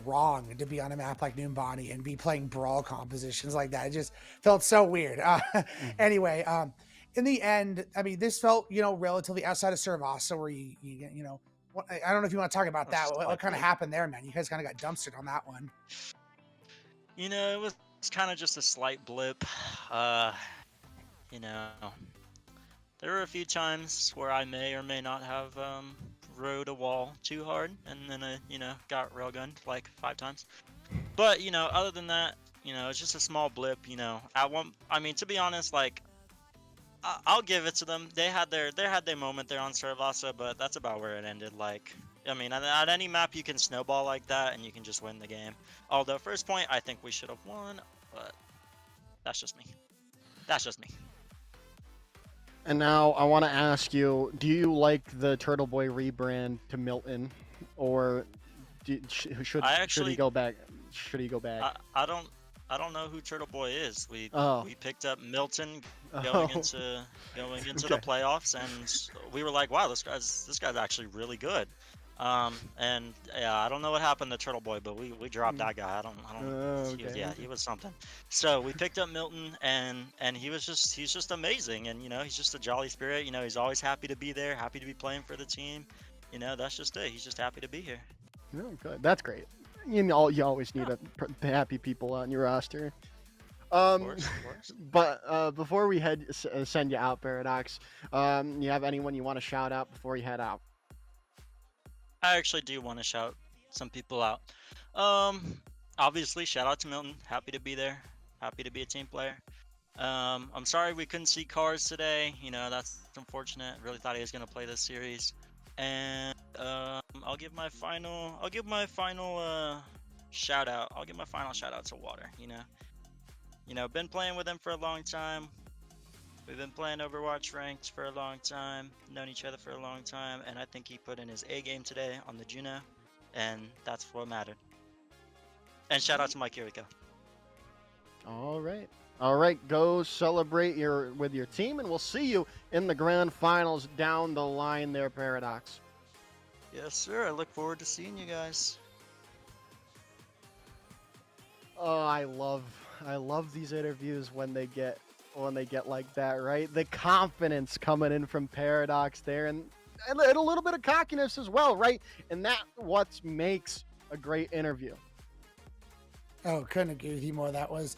wrong to be on a map like Numbani and be playing brawl compositions like that. It just felt so weird. Anyway, in the end, this felt, relatively outside of Servasa, where I don't know if you want to talk about that. What kind of happened there, man? You guys kind of got dumpstered on that one. It was kind of just a slight blip. There were a few times where I may or may not have rode a wall too hard, and then I, got railgunned like 5 times. But other than that, it's just a small blip. To be honest, like, I'll give it to them. They had their moment there on Servasa, but that's about where it ended. Like, at any map you can snowball like that, and you can just win the game. Although first point, I think we should have won, but that's just me. And now I want to ask you: do you like the Turtle Boy rebrand to Milton, or should he go back? Should he go back? I don't know who Turtle Boy is. We picked up Milton going into the playoffs, and we were like, wow, this guy's actually really good. And yeah, I don't know what happened to Turtle Boy, but we dropped that guy. I don't. He was something. So we picked up Milton, and he's just amazing, and he's just a jolly spirit. He's always happy to be there, happy to be playing for the team. That's just it. He's just happy to be here. Oh, good. That's great. You always need happy people on your roster. Of course. But before we send you out, Paradox, you have anyone you want to shout out before you head out? I actually do want to shout some people out. Obviously, shout out to Milton. Happy to be there. Happy to be a team player. I'm sorry we couldn't see Cars today. That's unfortunate. Really thought he was gonna play this series. And I'll give my final shout out. I'll give my final shout out to Water. Been playing with him for a long time. We've been playing Overwatch ranked for a long time, known each other for a long time, and I think he put in his A game today on the Juno, and that's what mattered. And shout out to Mike Yuriko. All right. All right, go celebrate with your team, and we'll see you in the grand finals down the line there, Paradox. Yes, sir. I look forward to seeing you guys. Oh, I love these interviews when they get like that, right? The confidence coming in from Paradox there, and a little bit of cockiness as well, right? And that what makes a great interview. Oh, couldn't agree with you more. That was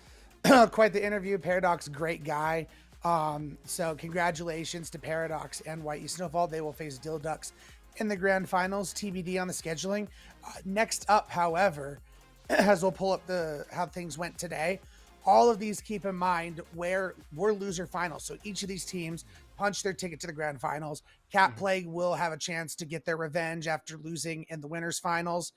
quite the interview. Paradox, great guy. So congratulations to Paradox and Whitey Snowfall. They will face Dilducks in the grand finals. TBD on the scheduling. Next up, however, as we'll pull up how things went today, all of these keep in mind where we're loser finals. So each of these teams punch their ticket to the grand finals. Cat Plague will have a chance to get their revenge after losing in the winners finals.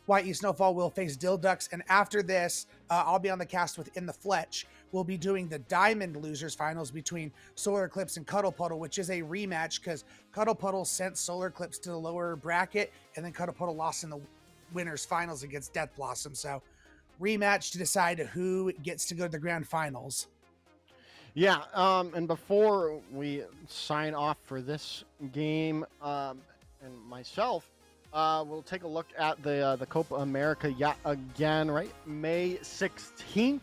Whitey Snowfall will face Dilducks, and after this, I'll be on the cast with In the Fletch. We'll be doing the Diamond Losers Finals between Solar Eclipse and Cuddle Puddle, which is a rematch because Cuddle Puddle sent Solar Eclipse to the lower bracket, and then Cuddle Puddle lost in the winners finals against Death Blossom. So rematch to decide who gets to go to the grand finals. Yeah, and before we sign off for this game, and myself, we'll take a look at the Copa America yet again, right? May 16th,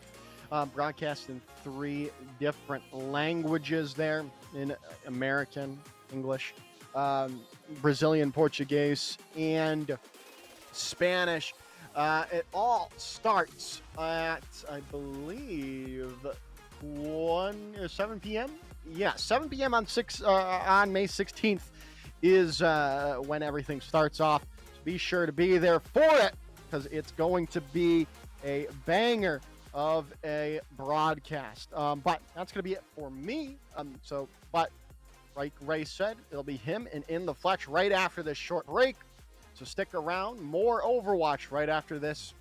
broadcast in 3 different languages there, in American, English, Brazilian, Portuguese, and Spanish. It all starts at, I believe, 7 p.m. Yeah, 7 p.m. on May 16th is when everything starts off. So be sure to be there for it, because it's going to be a banger of a broadcast. But that's going to be it for me. But like Ray said, it'll be him and In the Fletch right after this short break. So stick around. More Overwatch right after this.